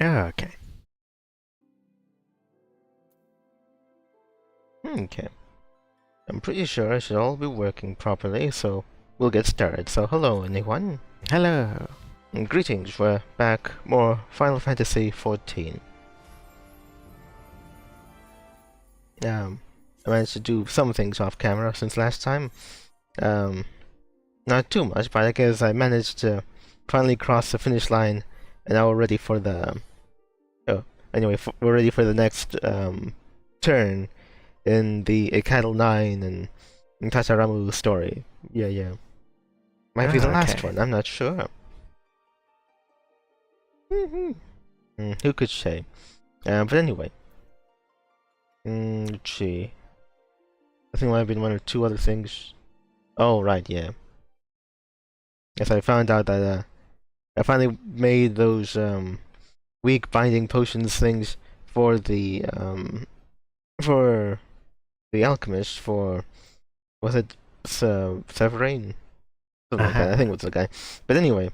Okay. Okay. I'm pretty sure I should all be working properly, so we'll get started. So hello anyone. Hello. And greetings, we're back. More Final Fantasy XIV. I managed to do some things off camera since last time. Not too much, but I guess I managed to finally cross the finish line, and now we're ready for the... anyway, we're ready for the next turn in the Ixal 9 and Tacharamu story. Yeah. Might be the last one, I'm not sure. Who could say? But anyway. Let's see. I think there might have been one or two other things. Oh, right, yeah. Yes, I found out that I finally made those weak binding potions things for the alchemist, for... was it Severine? Something like that. I think it was the guy. But anyway,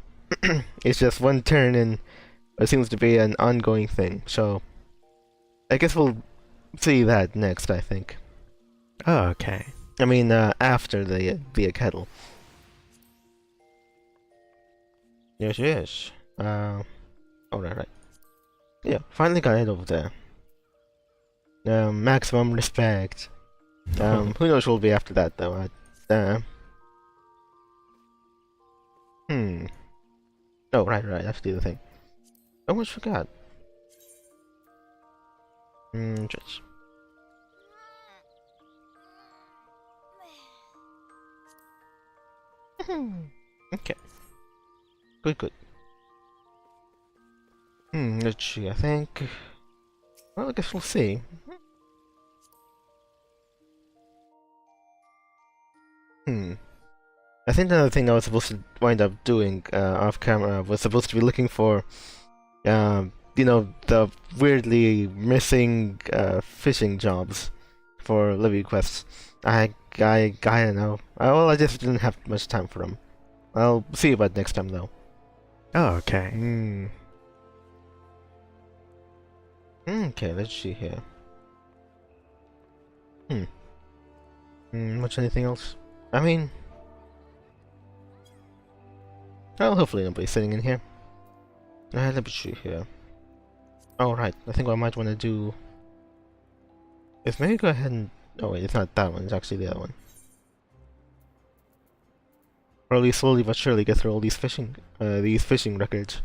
it's just one turn and it seems to be an ongoing thing, so I guess we'll see that next, I think. Oh, okay. I mean, after the kettle. Yes. Oh, right. Yeah, finally got it over there. Maximum respect. Who knows what will be after that, though. Oh, right, I have to do the thing. I almost forgot. Just... okay. Good. Let's see, I think... well, I guess we'll see. I think another thing I was supposed to wind up doing off camera was supposed to be looking for, you know, the weirdly missing fishing jobs for Livy quests. I don't know. Well, I just didn't have much time for them. I'll see about next time though. Oh, okay. Okay, let's see here. Much anything else? I mean... well, hopefully nobody's sitting in here. Let me see here. Oh, right. I think what I might want to do is maybe go ahead and... oh, wait, it's not that one. It's actually the other one. Probably slowly but surely get through all these fishing records.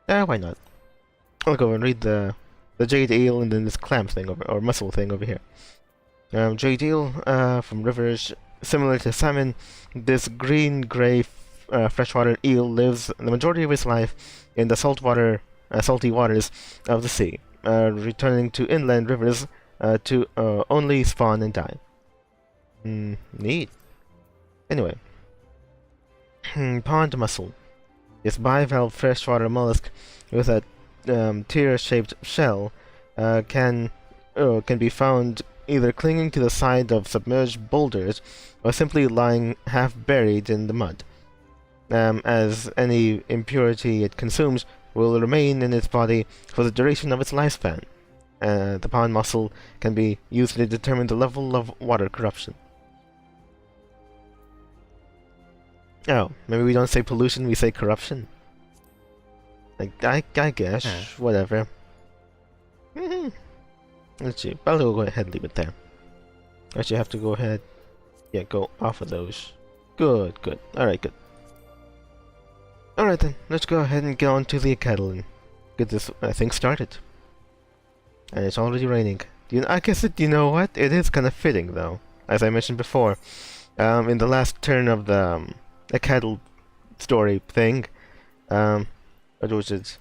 Why not? I'll go and read the jade eel and then this clam thing or mussel thing over here. Jade eel from rivers similar to salmon. This green-gray freshwater eel lives the majority of its life in the salty waters of the sea, returning to inland rivers to only spawn and die. Neat. Anyway. Pond mussel. This bivalve freshwater mollusk with a tear-shaped shell can be found either clinging to the side of submerged boulders or simply lying half buried in the mud. As any impurity it consumes will remain in its body for the duration of its lifespan. The pond mussel can be used to determine the level of water corruption. Oh, maybe we don't say pollution, we say corruption. Like, I guess, whatever. Let's see, I'll go ahead and leave it there. Actually, have to go ahead, go off of those. Good. Alright, good. Alright then, let's go ahead and get on to the kettle and get this thing started. And it's already raining. I guess you know what? It is kind of fitting though, as I mentioned before. In the last turn of the kettle story thing, what was it?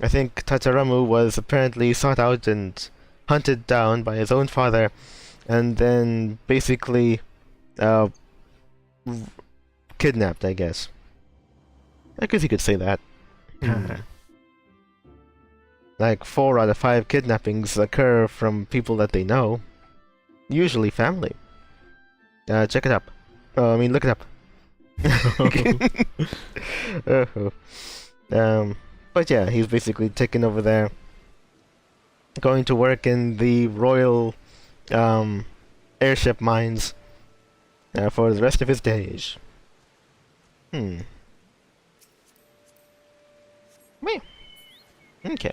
I think Tacharamu was apparently sought out and hunted down by his own father, and then basically kidnapped, I guess. I guess you could say that. Like 4 out of 5 kidnappings occur from people that they know. Usually family. Check it up. Look it up. But But yeah, he's basically taken over there, going to work in the royal airship mines for the rest of his days. Hmm. Meh. Okay.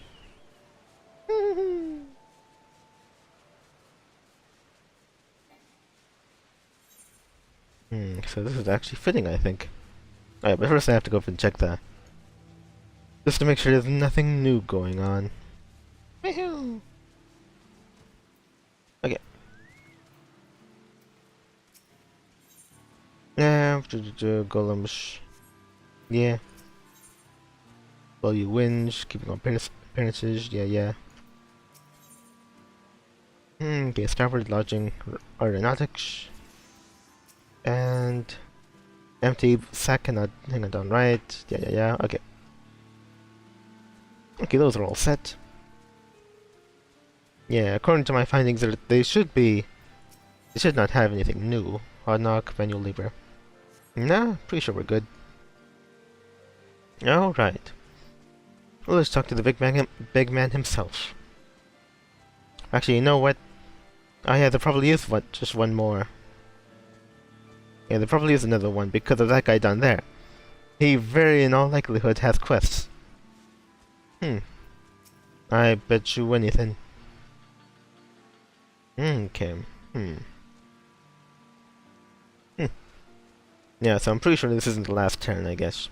So this is actually fitting, I think. Alright, but first I have to go up and check that. Just to make sure there's nothing new going on. Woohoo! Okay. Yeah, golems. Yeah. Value wins, keeping on appearances, yeah. Okay, starboard lodging, aeronautics. And empty sack cannot hang it down right. Yeah. Okay. Okay, those are all set. Yeah, according to my findings, they should not have anything new. Hard knock, manual labor. Nah, pretty sure we're good. Alright. Well, let's talk to the big man himself. Actually, you know what? Oh yeah, there probably is just one more. Yeah, there probably is another one because of that guy down there. He very in all likelihood has quests. I bet you anything. Okay. Yeah, so I'm pretty sure this isn't the last turn, I guess.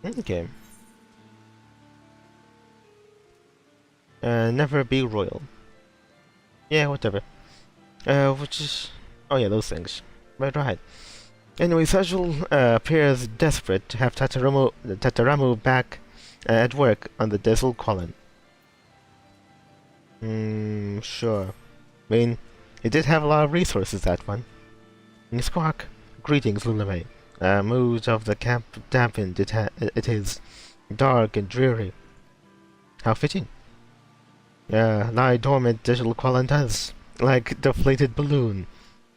Okay. Never be royal. Yeah, whatever. Which is... Oh yeah, those things. Right. Anyway, Sajul appears desperate to have Tataramu back at work on the Desel column. Sure. I mean, it did have a lot of resources, that one. Squawk. Greetings, Lulame. Mood of the camp dampened, it is. Dark and dreary. How fitting. Lie dormant digital qualan does. Like deflated balloon.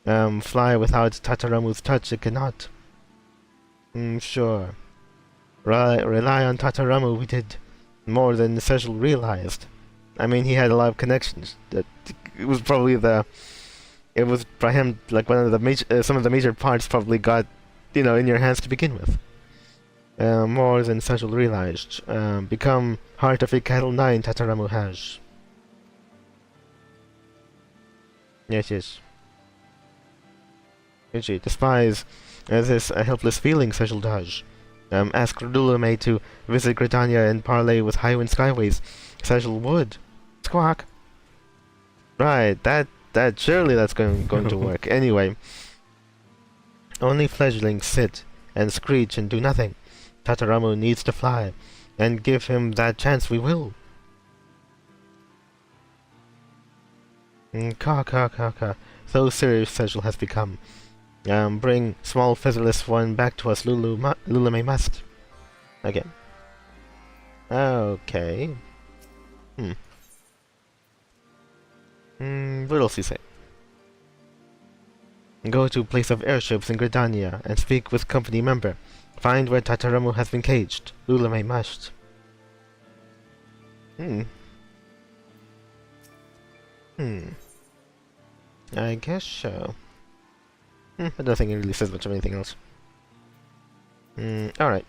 Fly without Tataramu's touch, it cannot. Sure. Rely on Tataramu we did. More than Sejul realized. I mean, he had a lot of connections. It was probably it was by him, like, one of the some of the major parts probably got, in your hands to begin with. More than Sejul realized. Become heart of a cattle 9 Tataramu has. Yes. She despise this helpless feeling Sejul does. Ask Riddle-marathon to visit Gridania and parley with Highwind Skyways. Sejul would. Squawk. Right, surely that's going to work. Anyway. Only fledglings sit and screech and do nothing. Tataramu needs to fly, and give him that chance we will. Ka. So serious Sejul has become. Bring small featherless one back to us, Lulame must. Again. Okay. What else you say? Go to place of airships in Gridania and speak with company member. Find where Tataramu has been caged. Lulame must. I guess so. I don't think it really says much of anything else. Alright.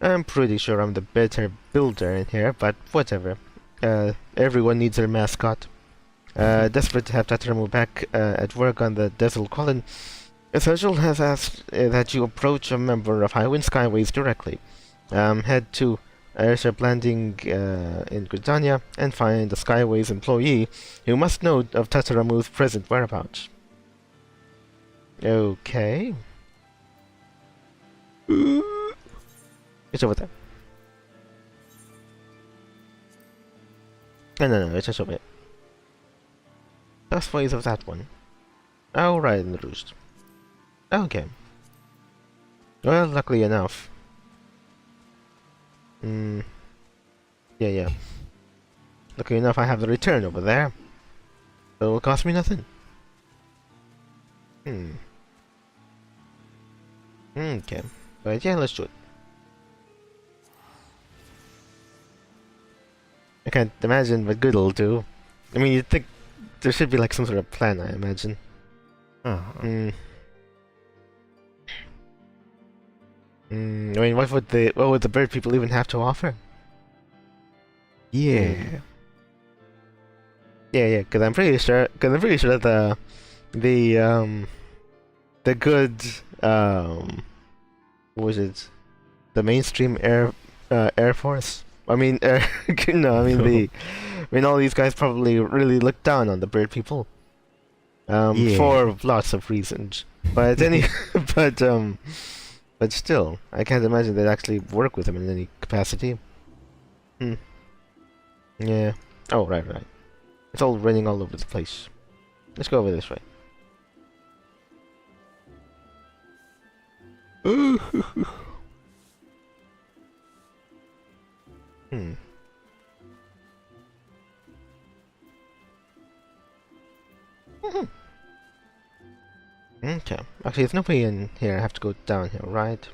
I'm pretty sure I'm the better builder in here, but whatever. Everyone needs their mascot. Desperate to have Tataramu back at work on the Desel column, Essential has asked that you approach a member of Highwind Skyways directly. Head to airship landing in Gridania and find a Skyways employee who must know of Tataramu's present whereabouts. Okay. It's over there. No, it's just over here. That's ways of that one. Oh, right in the roost. Okay. Well, luckily enough. Yeah. lucky enough I have the return over there. So it'll cost me nothing. Okay. But yeah, let's do it. I can't imagine what good it'll do. I mean, you'd think there should be like some sort of plan, I imagine. I mean, what would the bird people even have to offer? Yeah. Yeah, because I'm pretty sure that the good what was it? The mainstream Air Force. I mean, no, I mean all these guys probably really look down on the bird people. Yeah. For lots of reasons. But but still, I can't imagine they'd actually work with them in any capacity. Yeah. Oh, right. It's all raining all over the place. Let's go over this way. Okay. Actually, there's nobody in here. I have to go down here, right?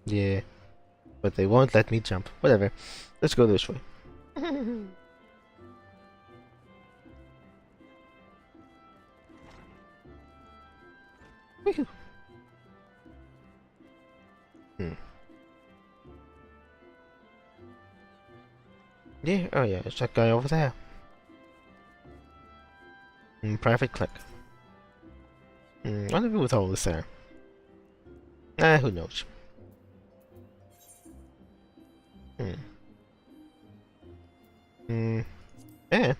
Yeah. But they won't let me jump. Whatever. Let's go this way. Yeah, oh yeah, it's that guy over there. Private click. What do we do with all this there? Who knows? Yeah.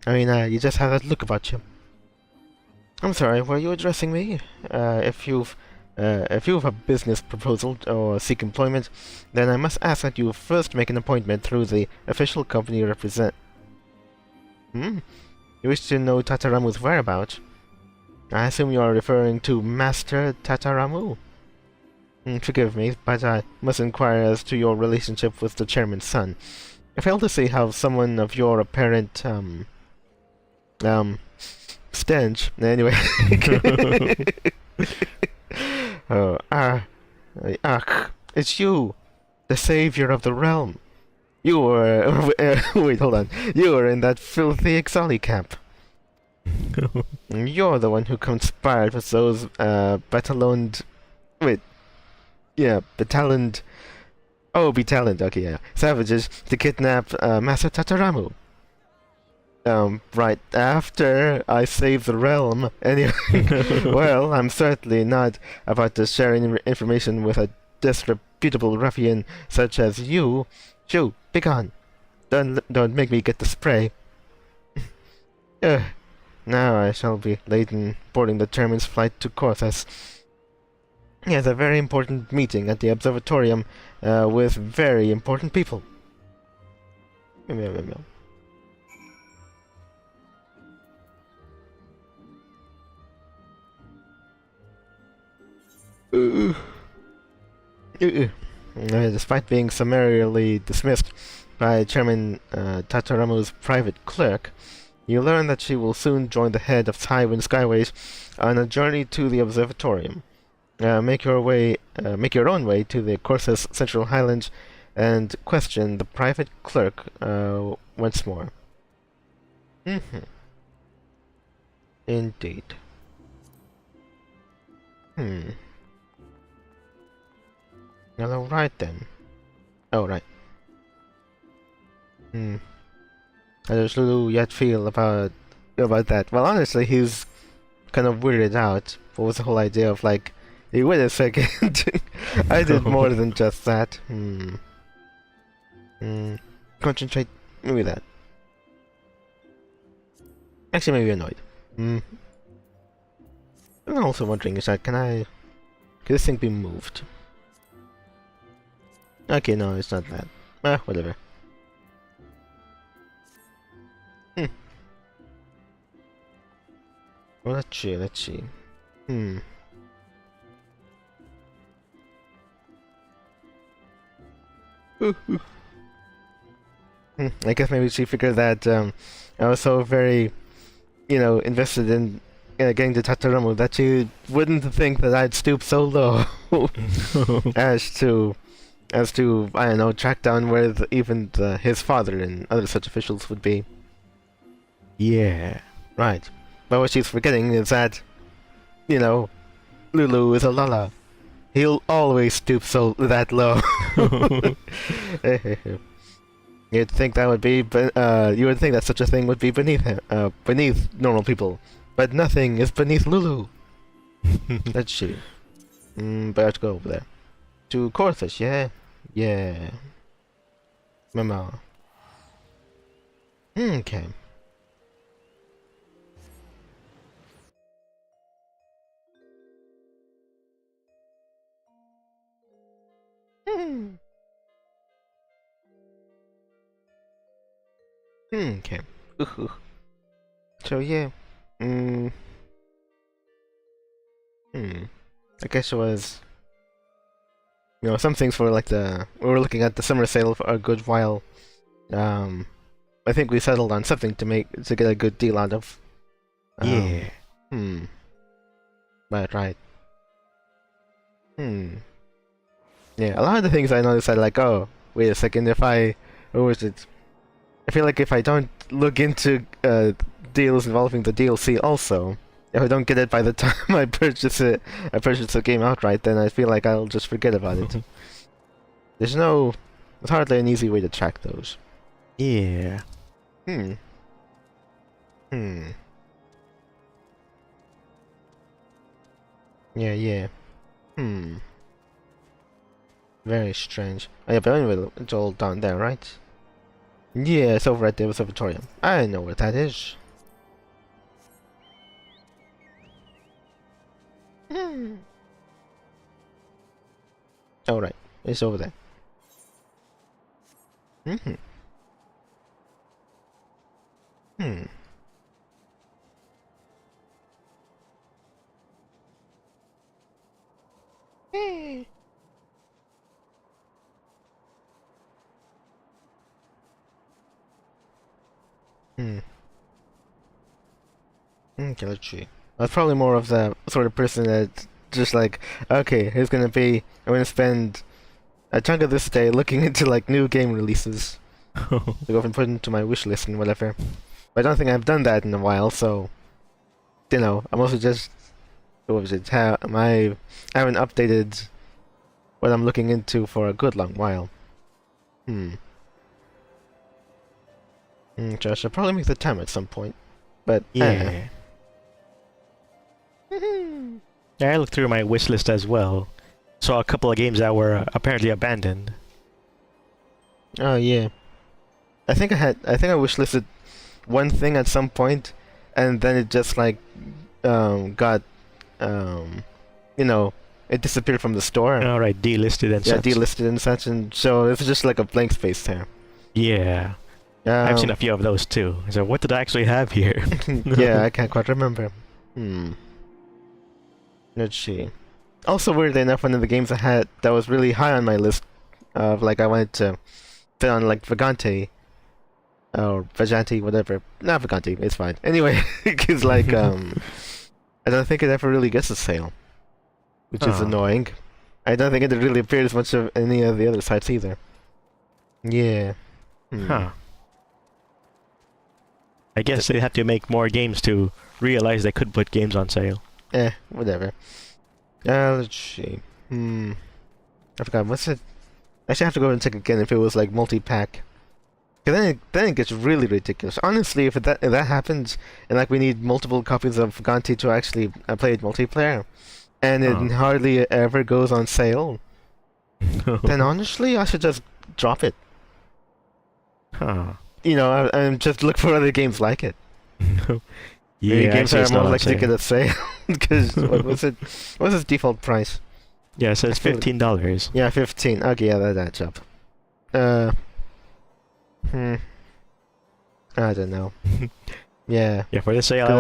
I mean, you just have that look about you. I'm sorry, were you addressing me? If you've a business proposal or seek employment, then I must ask that you first make an appointment through the official company you represent. You wish to know Tataramu's whereabouts? I assume you are referring to Master Tataramu. Forgive me, but I must inquire as to your relationship with the chairman's son. I fail to see how someone of your apparent, stench. Anyway. It's you, the savior of the realm. You were, wait, hold on. You were in that filthy Ixal camp. You're the one who conspired with those, batalioned, okay, yeah, savages to kidnap, Master Tataramu. Right after I saved the realm. Anyway, well, I'm certainly not about to share any information with a disreputable ruffian such as you. Shoo, begone. Don't make me get the spray. Now I shall be late in boarding the chairman's flight to Corthus. He has a very important meeting at the observatorium, with very important people. Despite being summarily dismissed by Chairman Tataramu's private clerk, you learn that she will soon join the head of Tywin Skyways on a journey to the observatorium. Make your own way to the Corthus Central Highlands and question the private clerk once more. Indeed. Well, right then. Oh, right. How does Lulu yet feel about that? Well, honestly, he's kind of weirded out. What was the whole idea of like, hey, wait a second, I did more than just that. Concentrate, maybe that. Actually, maybe annoyed. I'm also wondering, is that could this thing be moved? Okay, no, it's not that. Whatever. Well, let's see. I guess maybe she figured that I was so very, invested in getting to Tatarumu that she wouldn't think that I'd stoop so low as to I don't know, track down where even his father and other such officials would be. Yeah. Right. But what she's forgetting is that, Lulu is a Lala. He'll always stoop that low. You'd think that would be, you would think that such a thing would be beneath normal people, but nothing is beneath Lulu. Let's see. Better to go over there. To Corthus, yeah? Yeah. Mama. Okay. Okay. So yeah. I guess it was, some things for like we were looking at the summer sale for a good while. I think we settled on something to get a good deal out of. Yeah. Right. Yeah, a lot of the things I noticed are like, oh, wait a second, what was it? I feel like if I don't look into deals involving the DLC also, if I don't get it by the time I purchase the game outright, then I feel like I'll just forget about it. There's hardly an easy way to track those. Yeah. Yeah. Very strange. Oh yeah, but anyway, it's all down there, right? Yeah, it's over at the observatorium. I know where that is. Oh right, it's over there. Okay, let's see. I was probably more of the sort of person that just like, okay, I'm gonna spend a chunk of this day looking into like new game releases to go and put into my wish list and whatever. But I don't think I've done that in a while, so I'm also just I haven't updated what I'm looking into for a good long while. So I should probably make the time at some point. But yeah. Yeah, I looked through my wish list as well. Saw a couple of games that were apparently abandoned. Oh yeah. I think I wish listed one thing at some point, and then it just like got it disappeared from the store. All right, delisted and such. Yeah, delisted and such, and so it's just like a blank space there. Yeah. I've seen a few of those too. So what did I actually have here? Yeah, I can't quite remember. Let's see. Also, weirdly enough, one of the games I had that was really high on my list of like I wanted to fit on like Vagante or Vaganti, whatever. Not Vaganti, it's fine. Anyway, it's like I don't think it ever really gets a sale, which is annoying. I don't think it really appears much of any of the other sites either. Yeah. Huh. I guess they have to make more games to realize they could put games on sale. Whatever. Let's see. I forgot, what's it? Actually, I have to go and check again if it was like multi-pack. Cause then it gets really ridiculous. Honestly, if that happens, and like we need multiple copies of Ganti to actually play it multiplayer, and it hardly ever goes on sale, then honestly, I should just drop it. And just look for other games like it. Yeah, games that are more likely to get a sale. Because what was it? What's its default price? Yeah, so it's $15. Yeah, 15. Okay, yeah, that adds up. I don't know. Yeah. Yeah, for the sale, I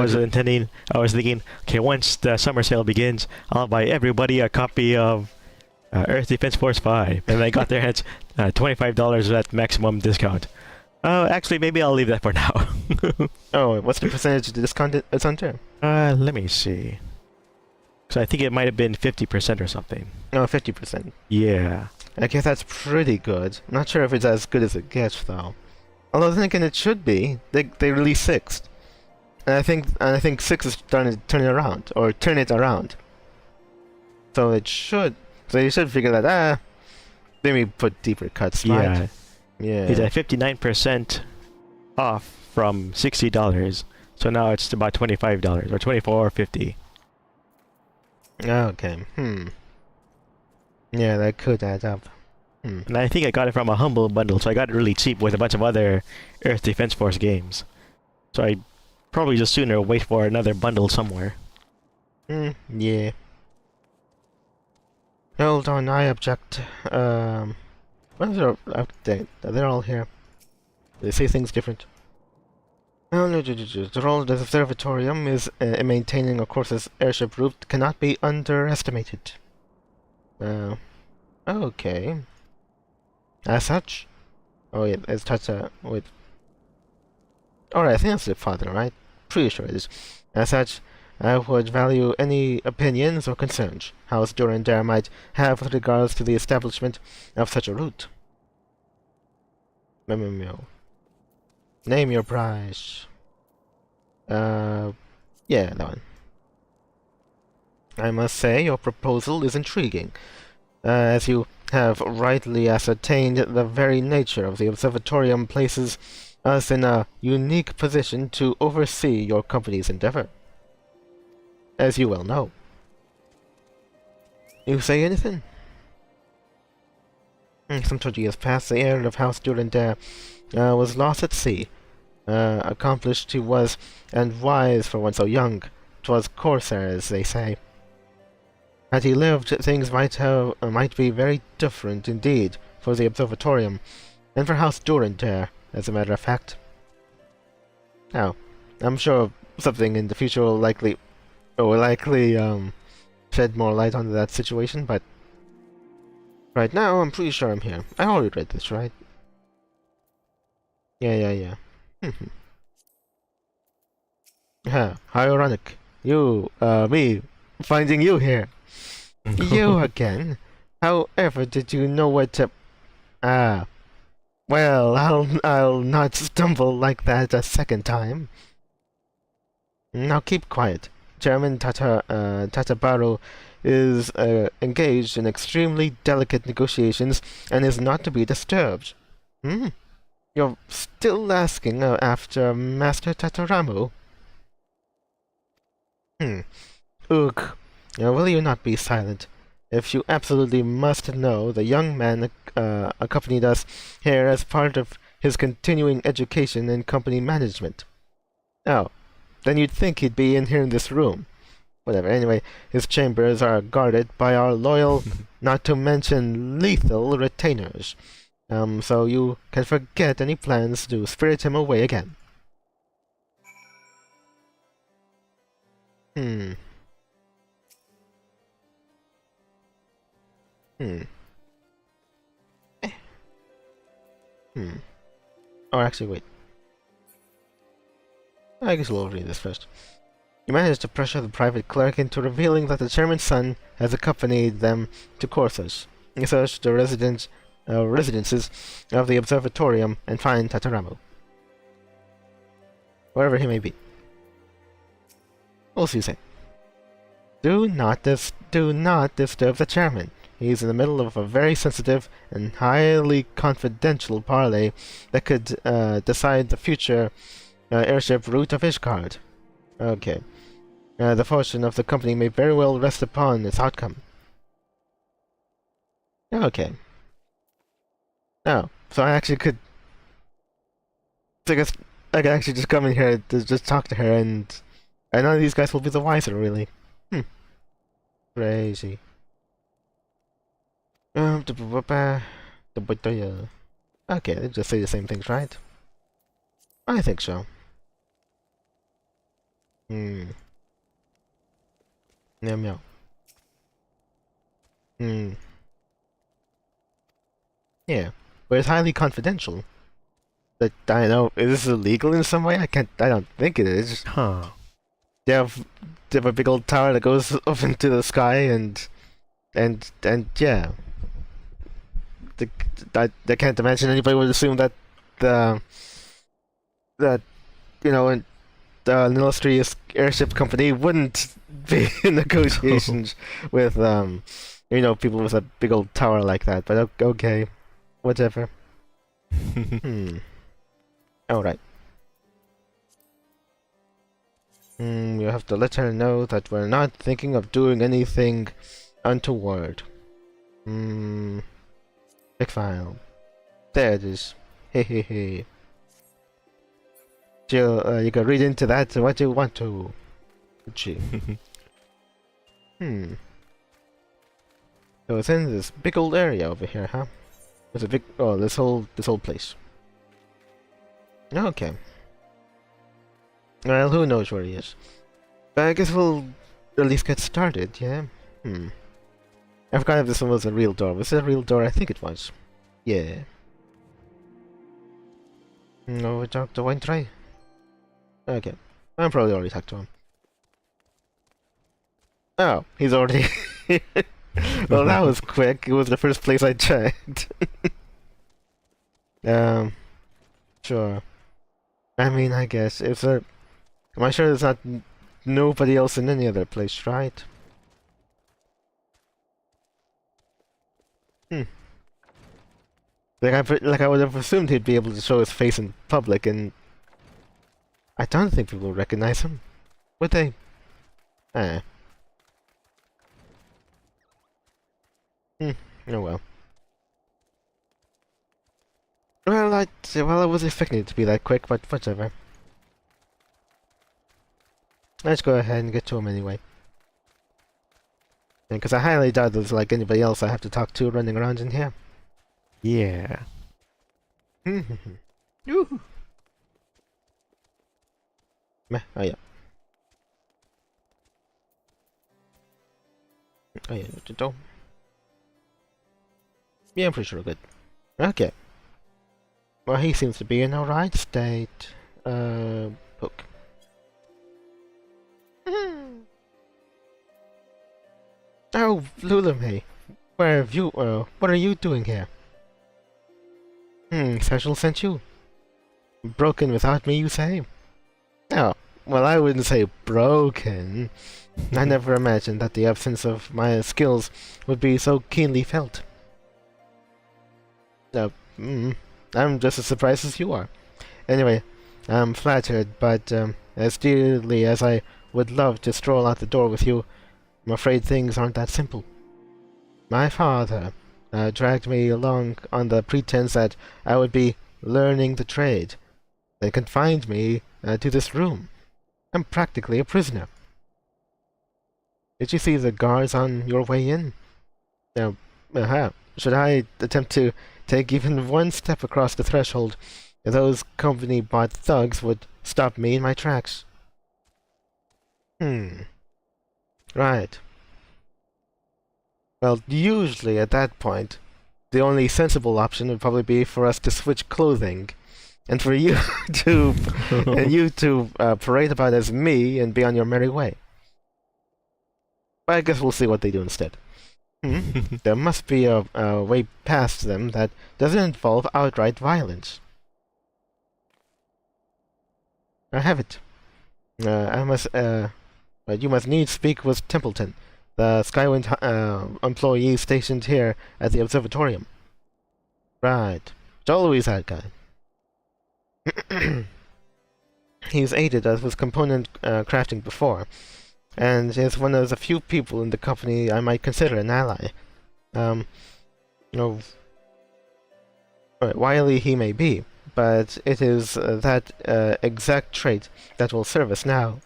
was thinking, okay, once the summer sale begins, I'll buy everybody a copy of Earth Defense Force 5. And I got their heads $25 at maximum discount. Oh, actually, maybe I'll leave that for now. Oh, what's the percentage discount it's under? Let me see. Because I think it might have been 50% or something. Oh, 50%. Yeah. I guess that's pretty good. Not sure if it's as good as it gets, though. Although then again, it should be. They released 6. And I think 6 is starting to turn it around. Or turn it around. So it should. So you should figure that, maybe put deeper cuts, Yeah. right? Yeah. It's at 59% off from $60. So now it's about $25 or $24.50. Okay. Yeah, that could add up. And I think I got it from a Humble bundle, so I got it really cheap with a bunch of other Earth Defense Force games. So I probably just sooner wait for another bundle somewhere. Yeah. Hold on, I object. What is their update? They're all here. They say things different. Oh, no, the role of the observatorium is in maintaining a course's airship route cannot be underestimated. Okay. As such? Oh, yeah, as such, wait. Alright, I think that's the father, right? Pretty sure it is. As such, I would value any opinions or concerns House Durandare might have with regards to the establishment of such a route. Name your price. Yeah, that one. I must say, your proposal is intriguing, as you have rightly ascertained the very nature of the observatorium places us in a unique position to oversee your company's endeavor. As you well know. You say anything? Some 20 years past, the heir of House Durandare was lost at sea. Accomplished he was, and wise for one so young. 'Twas corsairs, they say. Had he lived, things might be very different indeed for the observatorium, and for House Durandare, as a matter of fact. Now, I'm sure something in the future will likely shed more light onto that situation, but right now I'm pretty sure I'm here. I already read this, right? Yeah. How ironic. You, me, finding you here. You again? However did you know what to... Well, I'll not stumble like that a second time. Now keep quiet. Chairman Tatabaru is engaged in extremely delicate negotiations and is not to be disturbed. You're still asking after Master Tataramu? Ugh. Will you not be silent? If you absolutely must know, the young man accompanied us here as part of his continuing education in company management. Oh, then you'd think he'd be in here in this room. Whatever, anyway, his chambers are guarded by our loyal, not to mention lethal retainers. So you can forget any plans to spirit him away again. Oh, actually, wait. I guess we'll read this first. You managed to pressure the private clerk into revealing that the chairman's son has accompanied them to Corsos. You search the residences of the observatorium and find Tataramu. Wherever he may be. We'll see you soon. Do not disturb the chairman. He's in the middle of a very sensitive and highly confidential parley that could decide the future airship route of Ishgard. Okay. The fortune of the company may very well rest upon its outcome. Okay. Oh, so I actually could... So I guess I could actually just come in here to just talk to her, and none of these guys will be the wiser, really. Crazy. Okay, they just say the same things, right? I think so. Meow meow. Yeah, but it's highly confidential. But I know, is this illegal in some way? I don't think it is. Huh. They have, they have a big old tower that goes up into the sky and yeah. I can't imagine anybody would assume that the, that, you know, an illustrious airship company wouldn't be in negotiations with, you know, people with a big old tower like that. But okay, whatever. Alright. You have to let her know that we're not thinking of doing anything untoward. Big file. There it is. Hehehe. You can read into that what you want to. Gee. So it's in this big old area over here, huh? There's a big this whole place. Okay. Well, who knows where he is? But I guess we'll at least get started, yeah? I forgot if this one was a real door. Was it a real door? I think it was. Yeah. No, we talked to Wayne. Okay. I probably already talked to him. Oh, he's already here. Well, that was quick. It was the first place I checked. Sure. I mean, I guess. If there... Am I sure there's not nobody else in any other place, right? Like I would have assumed he'd be able to show his face in public, and I don't think people would recognize him, would they? Oh well. Well, I was expecting it to be that quick, but whatever. Let's go ahead and get to him anyway. Because I highly doubt there's like anybody else I have to talk to running around in here. Yeah. Yoo-hoo. Meh, oh yeah. Oh yeah, yeah, I'm pretty sure we're good. Okay. Well, he seems to be in alright state. Book. Oh, Lulame. Where have you, what are you doing here? Special sent you? Broken without me, you say? Oh, well, I wouldn't say broken. I never imagined that the absence of my skills would be so keenly felt. I'm just as surprised as you are. Anyway, I'm flattered, but as dearly as I would love to stroll out the door with you, I'm afraid things aren't that simple. My father dragged me along on the pretense that I would be learning the trade, then confined me to this room. I'm practically a prisoner. Did you see the guards on your way in? Now, should I attempt to take even one step across the threshold, those company-bought thugs would stop me in my tracks. Right. Well, usually at that point, the only sensible option would probably be for us to switch clothing, and for you to parade about as me and be on your merry way. But I guess we'll see what they do instead. There must be a way past them that doesn't involve outright violence. I have it. You must needs speak with Templeton, the Skywind employee stationed here at the observatorium. Right. It's always that guy. He's aided us with component crafting before, and is one of the few people in the company I might consider an ally. Wily he may be, but it is that exact trait that will serve us now.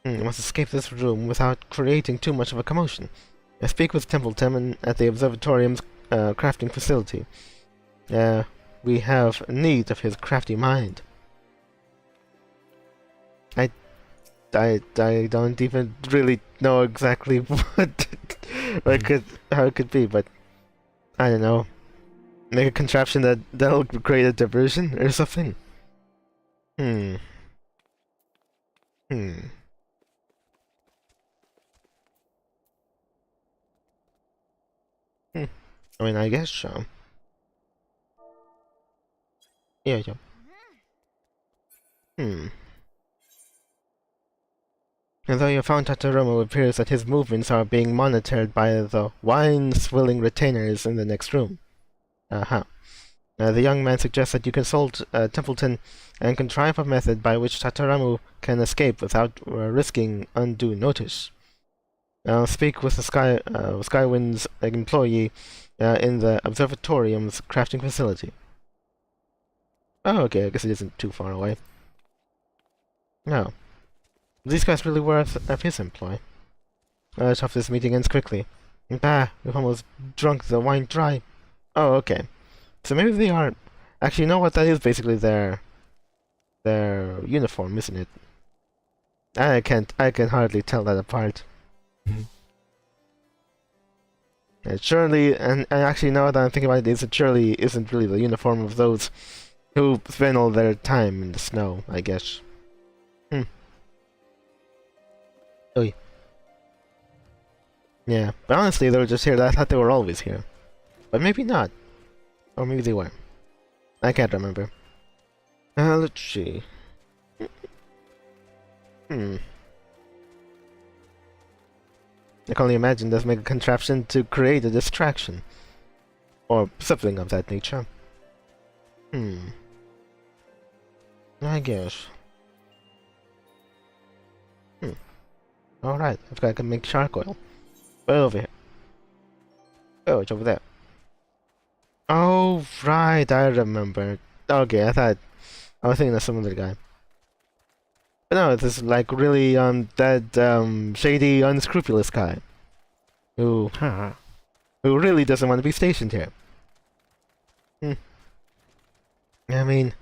Must escape this room without creating too much of a commotion. I speak with Templeton at the observatorium's crafting facility. We have need of his crafty mind. I don't even really know exactly what how it could be, but I don't know. Make a contraption that'll create a diversion or something. Hmm. Hmm. Hmm. I mean, I guess so. Yeah, yeah. Hmm. Although you found Tataromo, it appears that his movements are being monitored by the wine-swilling retainers in the next room. Uh-huh. The young man suggests that you consult Templeton and contrive a method by which Tataramu can escape without risking undue notice. Speak with the Skywind's employee in the observatorium's crafting facility. Oh, okay, I guess it isn't too far away. No. These guys really were of his employ. Let's hope this meeting ends quickly. Bah, we've almost drunk the wine dry. Oh, okay. So maybe they aren't... Actually, you know what? That is basically their uniform, isn't it? I can hardly tell that apart. It surely, and actually now that I'm thinking about it surely isn't really the uniform of those who spend all their time in the snow, I guess. Oy. Yeah, but honestly, they were just here. I thought they were always here. But maybe not. Or maybe they were. I can't remember. Let's see. I can only imagine this make a contraption to create a distraction. Or something of that nature. I guess. Alright, I've got to make shark oil. Over here. Oh, it's over there. Oh, right, I remember. Okay, I was thinking of some other guy. But no, this is like really, that, shady, unscrupulous guy. Who really doesn't want to be stationed here. I mean,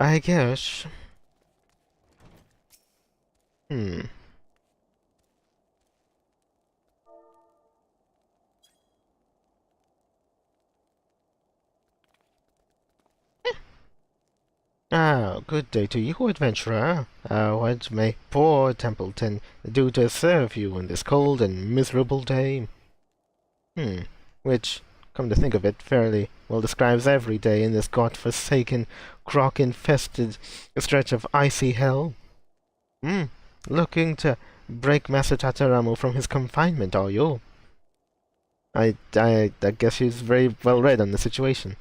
I guess. Ah, good day to you, adventurer. What may poor Templeton do to serve you on this cold and miserable day? Which, come to think of it, fairly well describes every day in this god-forsaken, croc-infested stretch of icy hell. Looking to break Master Tataramu from his confinement, are you? I guess he's very well read on the situation.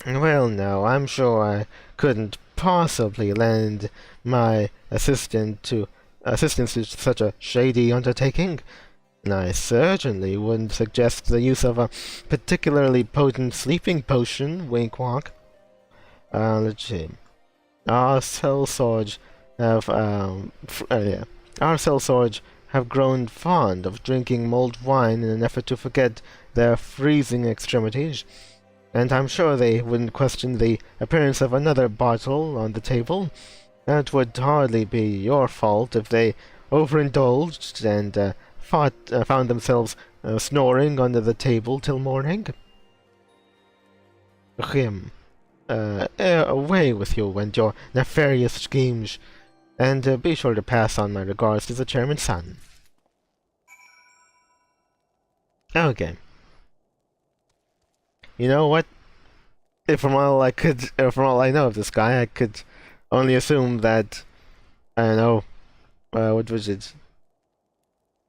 Well, no, I'm sure I couldn't possibly lend my assistance to such a shady undertaking, and I certainly wouldn't suggest the use of a particularly potent sleeping potion, wink-wonk. Let's see. Our sellswords have, Our sellswords have grown fond of drinking mulled wine in an effort to forget their freezing extremities. And I'm sure they wouldn't question the appearance of another bottle on the table. It would hardly be your fault if they overindulged and found themselves snoring under the table till morning. Away with you and your nefarious schemes, and be sure to pass on my regards to the chairman's son. Okay. You know what? From all I know of this guy, I could only assume that, I don't know, what was it?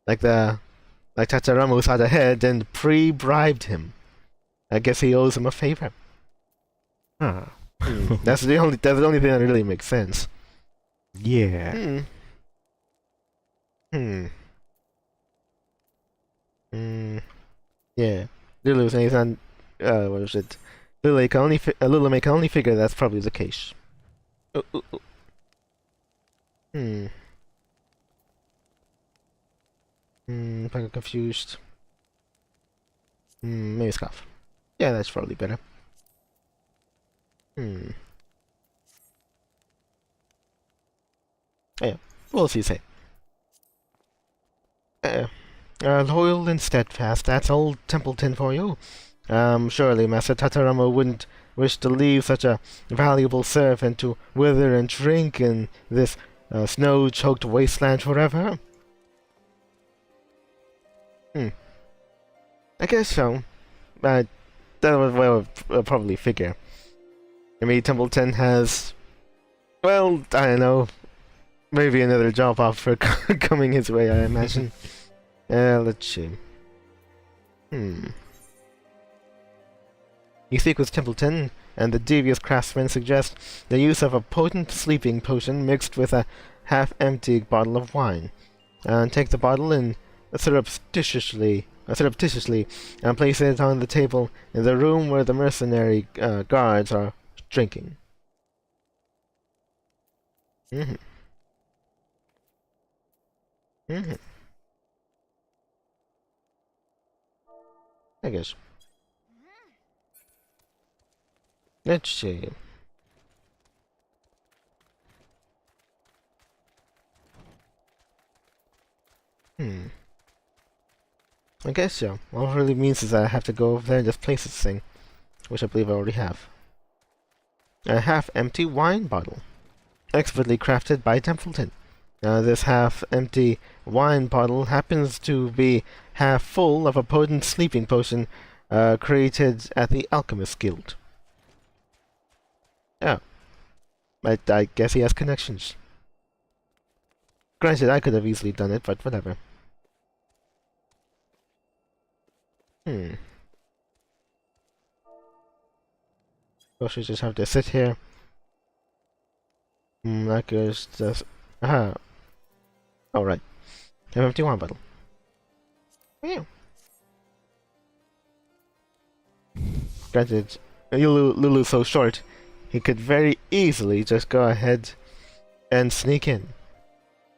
Like Tataramu thought ahead and pre-bribed him. I guess he owes him a favor. That's the only thing that really makes sense. Yeah. Yeah. Lulu was saying he's on, what was it? Lulu can only figure that's probably the case. I got confused. Maybe scarf. Yeah, that's probably better. Oh, yeah, we'll see. Say. Loyal and steadfast, that's old Templeton for you. Surely Master Tatarama wouldn't wish to leave such a valuable servant to wither and shrink in this snow-choked wasteland forever? I guess so. That was what I would probably figure. I mean, Templeton has, well, I don't know, maybe another job offer coming his way, I imagine. Let's see. You speak with Templeton, and the devious craftsman suggests the use of a potent sleeping potion mixed with a half-empty bottle of wine. Take the bottle and surreptitiously and place it on the table in the room where the mercenary guards are drinking. I guess. Let's see. I guess so. All it really means is that I have to go over there and just place this thing, which I believe I already have. A half-empty wine bottle, expertly crafted by Templeton. This half-empty wine bottle happens to be half full of a potent sleeping potion created at the Alchemist Guild. Oh. I guess he has connections. Granted, I could have easily done it, but whatever. So she just have to sit here. Like it's just... Aha. Alright. Empty wine bottle. Yeah. Granted, Lulu's so short, he could very easily just go ahead and sneak in.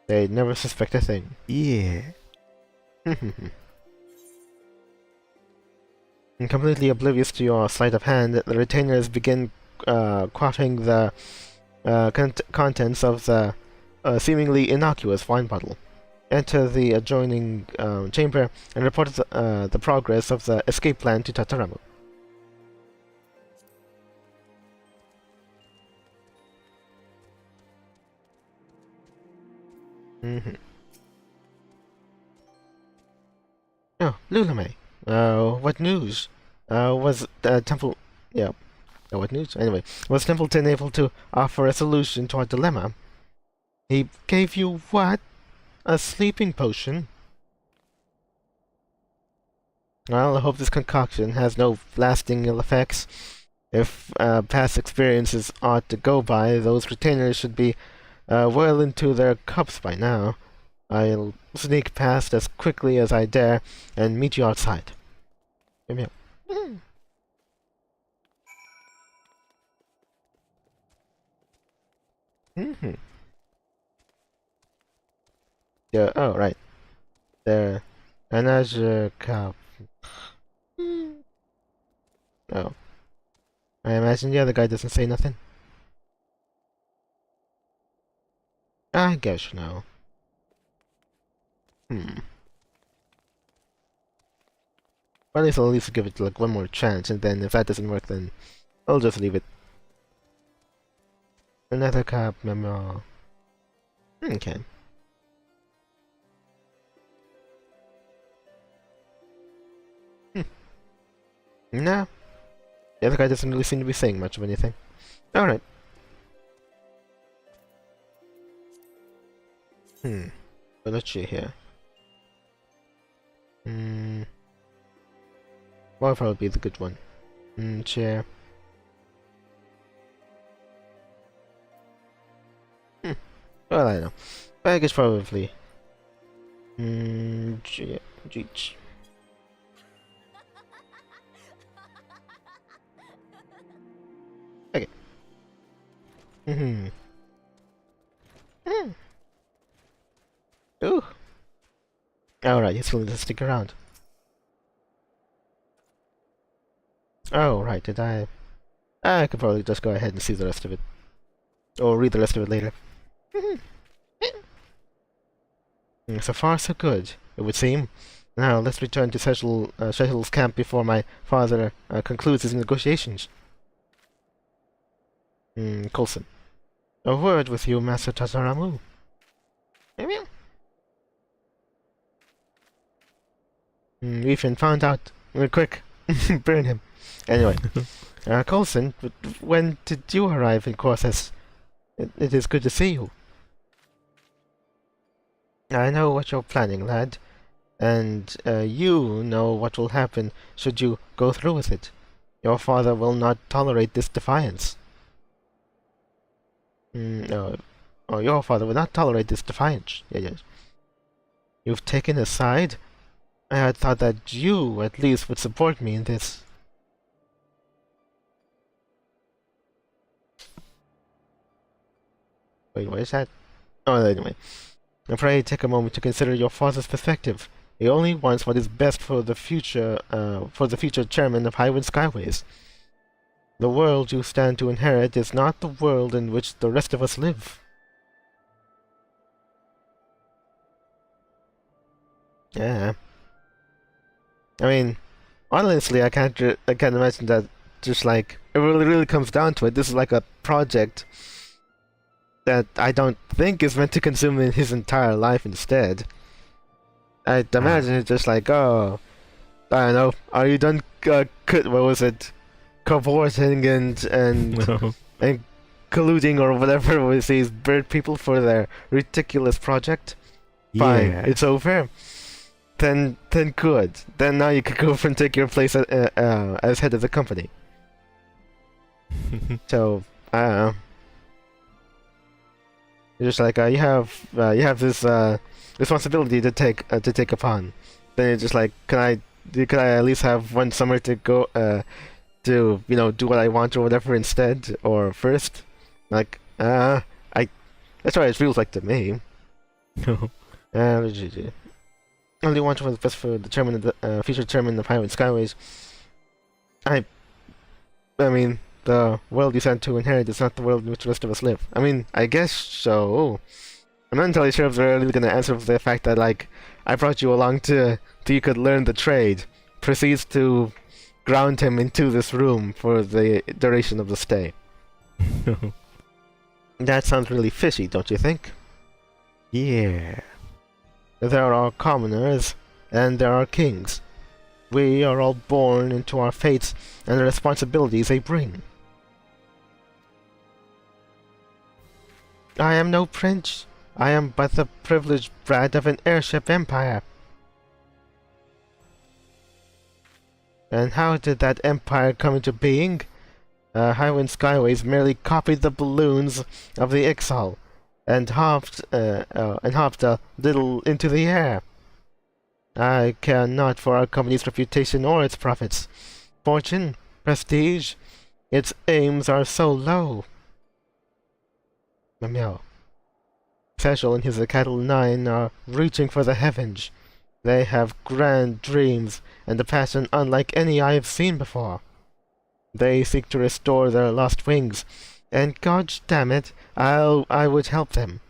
They'd never suspect a thing. Yeah. And completely oblivious to your sleight of hand, the retainers begin quaffing the contents of the seemingly innocuous wine bottle. Enter the adjoining chamber and report the progress of the escape plan to Tataramu. Oh, Lulame. What news? Was Temple... Yeah. What news? Anyway, was Templeton able to offer a solution to our dilemma? He gave you what? A sleeping potion? Well, I hope this concoction has no lasting ill effects. If past experiences ought to go by, those retainers should be well into their cups by now. I'll sneak past as quickly as I dare and meet you outside. Give me up. Yeah, oh, right. There. Another cup. Oh. I imagine the other guy doesn't say nothing. I guess no. Well, at least give it like one more chance, and then if that doesn't work, then I'll just leave it. Another cup, memo. Okay. No. The other guy doesn't really seem to be saying much of anything. Alright. But let's see here. What would probably be the good one? Chair. Well, I don't know. I guess probably. Jeech. Okay. Ooh. Alright, he's willing to stick around. Oh, right, did I could probably just go ahead and see the rest of it. Or read the rest of it later. So far, so good, it would seem. Now, let's return to Cecil's camp before my father concludes his negotiations. Coulson. A word with you, Master Tazaramu. Ethan found out. Quick, burn him. Anyway, Coulson, when did you arrive in Corses? It is good to see you. I know what you're planning, lad. And you know what will happen should you go through with it. Your father will not tolerate this defiance. Your father will not tolerate this defiance. Yes. You've taken a side? I had thought that you, at least, would support me in this. Wait, what is that? Oh, anyway. Pray take a moment to consider your father's perspective. He only wants what is best for the future chairman of Highwind Skyways. The world you stand to inherit is not the world in which the rest of us live. Yeah. I mean, honestly, I can't imagine that. Just like it really comes down to it, this is like a project that I don't think is meant to consume his entire life. Instead, I'd imagine it's just like, oh, I don't know, are you done? What was it? Cavorting and colluding or whatever with these bird people for their ridiculous project. Fine, it's over. Then good. Then now you could go and take your place as head of the company. So I don't know. You're just like you have this responsibility to take upon. Then you're just like, can I at least have one summer to go to do what I want or whatever instead or first? Like that's what it feels like to me. Only want what's best for the chairman of the future chairman of Highwind Skyways. I mean, the world you stand to inherit is not the world in which the rest of us live. I mean, I guess so. I'm not entirely sure if they're really gonna answer for the fact that, like, I brought you along so you could learn the trade. Proceeds to ground him into this room for the duration of the stay. That sounds really fishy, don't you think? Yeah. There are commoners, and there are kings. We are all born into our fates and the responsibilities they bring. I am no prince. I am but the privileged brat of an airship empire. And how did that empire come into being? Highwind Skyways merely copied the balloons of the Ixal and hopped a little into the air. I care not for our company's reputation or its profits. Fortune, prestige, its aims are so low. Meow. Cecil and his Cattle 9 are reaching for the heavens. They have grand dreams and a passion unlike any I have seen before. They seek to restore their lost wings, and gosh damn it, I would help them.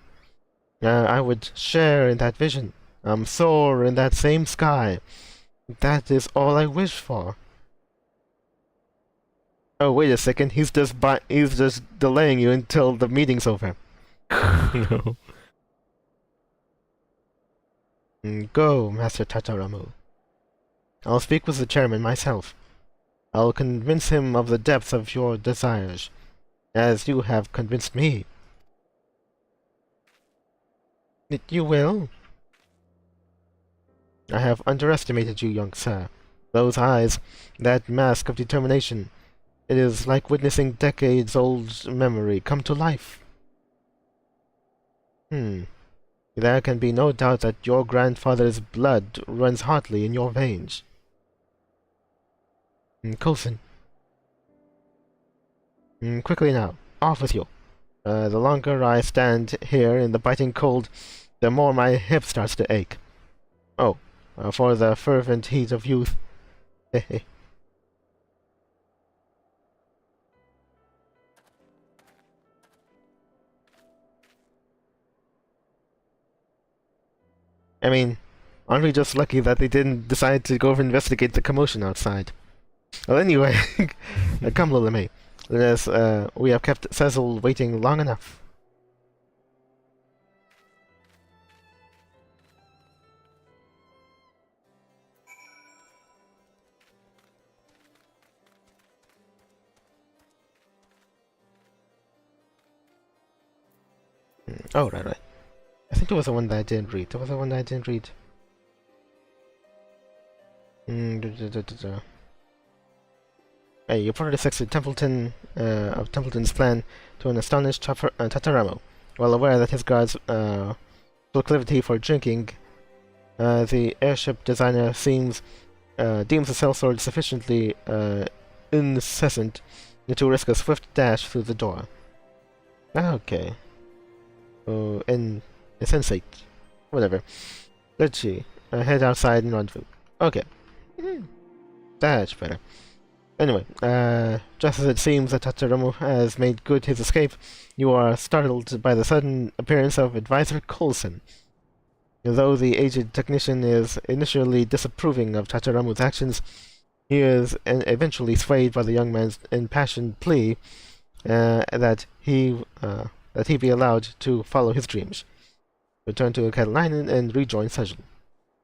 I would share in that vision, soar in that same sky. That is all I wish for. Oh, wait a second, he's just delaying you until the meeting's over. No. Go, Master Tataramu. I'll speak with the chairman myself. I'll convince him of the depth of your desires, as you have convinced me. You will? I have underestimated you, young sir. Those eyes, that mask of determination. It is like witnessing decades-old memory come to life. There can be no doubt that your grandfather's blood runs hotly in your veins. Coulson. Quickly now, off with you. The longer I stand here in the biting cold, the more my hip starts to ache. Oh, for the fervent heat of youth. Hehe. I mean, Aren't we just lucky that they didn't decide to go investigate the commotion outside? Well, anyway, come, Lilame. We have kept Cecil waiting long enough. Oh, right. I think there was the one that I didn't read. Hey, you reported sex to Templeton of Templeton's plan to an astonished Tataramo. While aware that his guard's proclivity for drinking, the airship designer deems the sellsword sufficiently incessant to risk a swift dash through the door. Okay. Oh, insensate. Whatever. Let's see. Head outside and rendezvous. Okay. That's better. Anyway, just as it seems that Tataramo has made good his escape, you are startled by the sudden appearance of Advisor Coulson. Though the aged technician is initially disapproving of Tataramo's actions, he is eventually swayed by the young man's impassioned plea that he be allowed to follow his dreams. Return to Catalina and rejoin Cecil.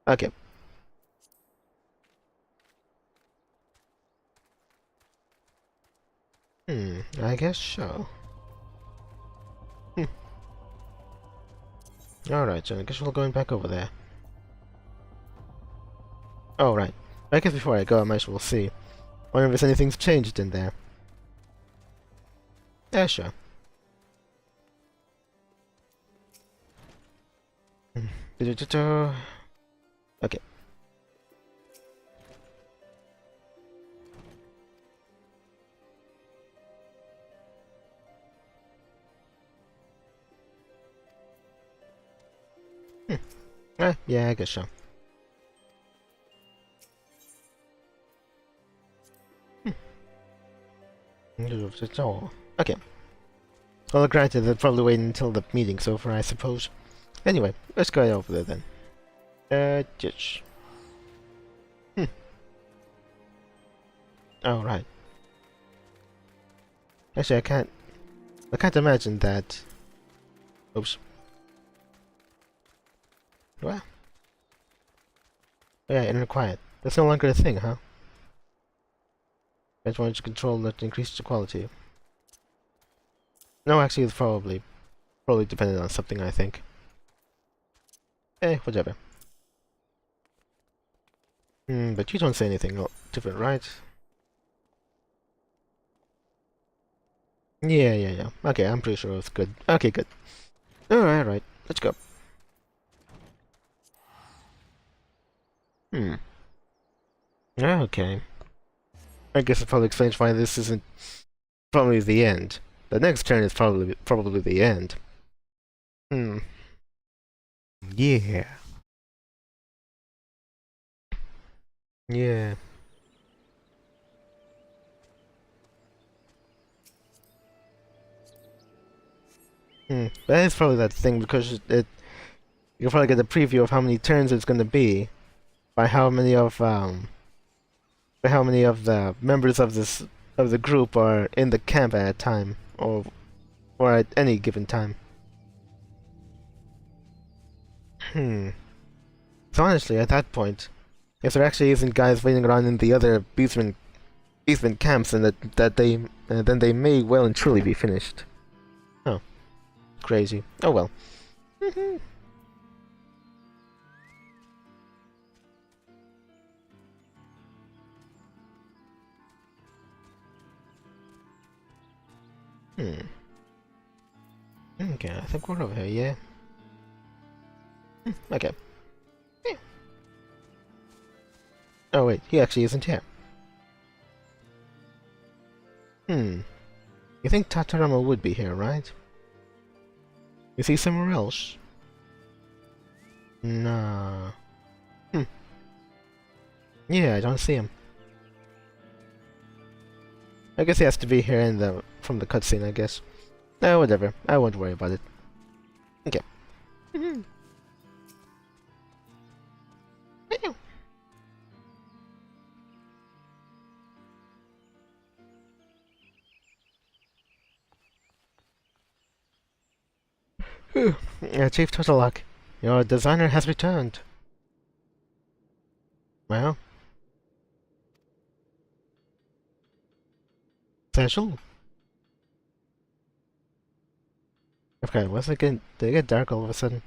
Okay. I guess so. Alright, so I guess we're going back over there. Oh, right. I guess before I go, I might as well see. Wonder if anything's changed in there. Yeah, sure. Okay. Yeah, I guess so. Okay. Well, granted, they'll probably wait until the meeting's over, I suppose. Anyway, let's go over there then. Ditch. Oh, right. Actually, I can't imagine that. Oops. Well. Yeah, inner quiet. That's no longer a thing, huh? I just wanted to control that increases the quality. No, actually, it's probably dependent on something, I think. Whatever. But you don't say anything different, right? Yeah. Okay, I'm pretty sure it's good. Okay, good. Alright, let's go. Okay. I guess it probably explains why this isn't probably the end. The next turn is probably the end. Yeah. Yeah. That is probably that thing because you can probably get a preview of how many turns it's going to be by how many of the members of the group are in the camp at a time or at any given time. So honestly, at that point, if there actually isn't guys waiting around in the other beastmen camps, and then they may well and truly be finished. Oh, crazy. Oh well. Okay, I think we're over here, yeah. Okay. Yeah. Oh wait, he actually isn't here. You think Tatarama would be here, right? Is he somewhere else? Nah. Yeah, I don't see him. I guess he has to be here from the cutscene, I guess. No, whatever. I won't worry about it. Okay. Chief Turtlelock, your designer has returned. Well, special. Okay, what's it get? Did it get dark all of a sudden?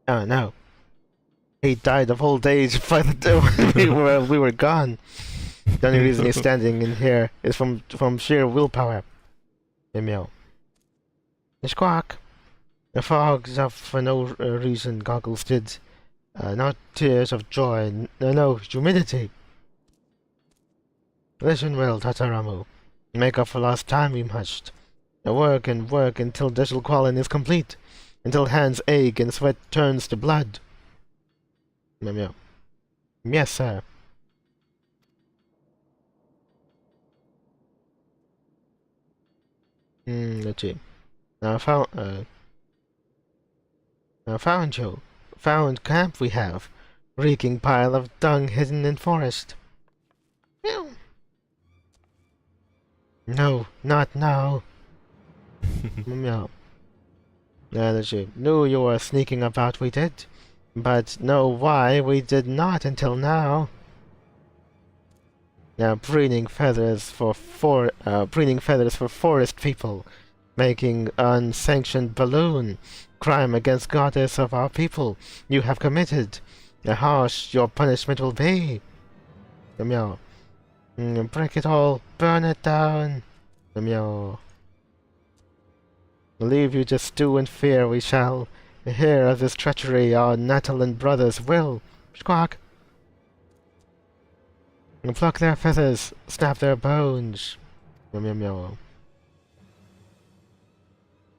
Oh no. He died of old age by the time we were gone. The only reason he's standing in here is from sheer willpower. Meow. Squawk. The fogs of for no reason goggles did. Not tears of joy, no, humidity. Listen well, Tataramu. Make up for lost time we must. Work and work until digital qualin is complete. Until hands ache and sweat turns to blood. Meow. Yes, sir. Let's see. Found you. Found camp we have. Reeking pile of dung hidden in forest. Meow. No, not now. Meow. Let's see. Knew you were sneaking about, we did. But know why we did not until now. Now preening feathers for forest people, making unsanctioned balloon, crime against goddess of our people. You have committed. Harsh your punishment will be. Meow. Break it all, burn it down. Meow. Leave you just stew and fear we shall. Hear of this treachery our Natalan brothers will. Squawk. Pluck their feathers, snap their bones. Meow meow meow.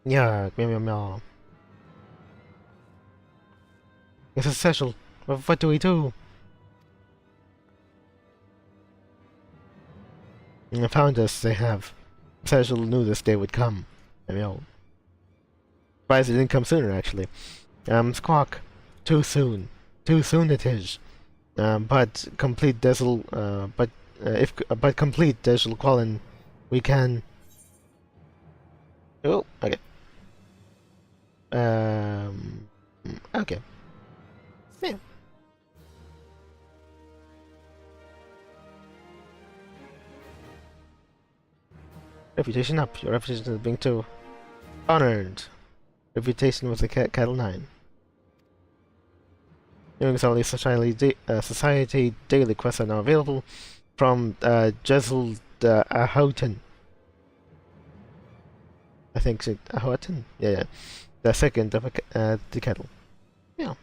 Yuck, meow meow meow. It's essential. What do we do? Found us, they have. Essential knew this day would come. Meow meow. Surprised it didn't come sooner, actually. Squawk. Too soon. Too soon it is. But complete digital, but complete digital qualin, we can. Oh, okay. Okay. Yeah. Reputation up. Your reputation is being too honored. Reputation with the Cattle 9. New Ixal Society daily quests are now available from Jezel Ahoten. I think it's Ahoten? Yeah. The second of the kettle. Yeah.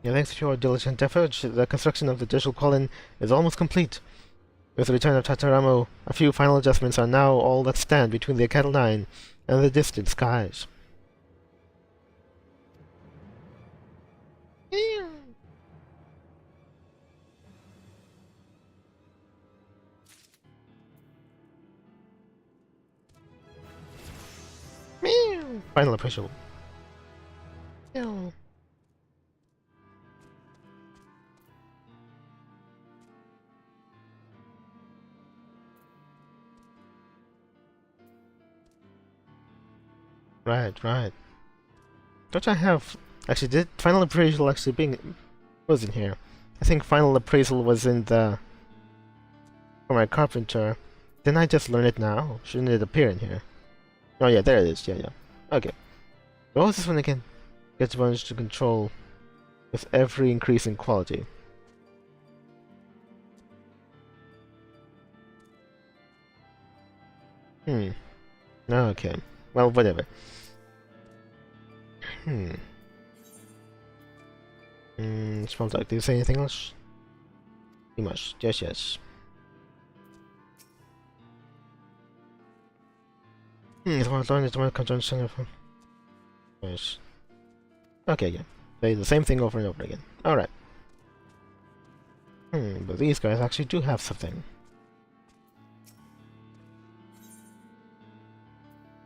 Yeah, thanks to your diligent efforts, the construction of the digital colon is almost complete. With the return of Tataramo, a few final adjustments are now all that stand between the Cattle 9 and the distant skies. Final appraisal. Right. Don't I have... Actually, did final appraisal actually was in here? I think final appraisal was in the... For my carpenter. Didn't I just learn it now? Shouldn't it appear in here? Oh yeah, there it is. Yeah. Okay. What was this one again? Gets bonus to control with every increase in quality. Okay. Well, whatever. Smells like. Do you say anything else? You must. Yes. It's one conjunction. Yes. Okay, yeah. Say the same thing over and over again. Alright. But these guys actually do have something.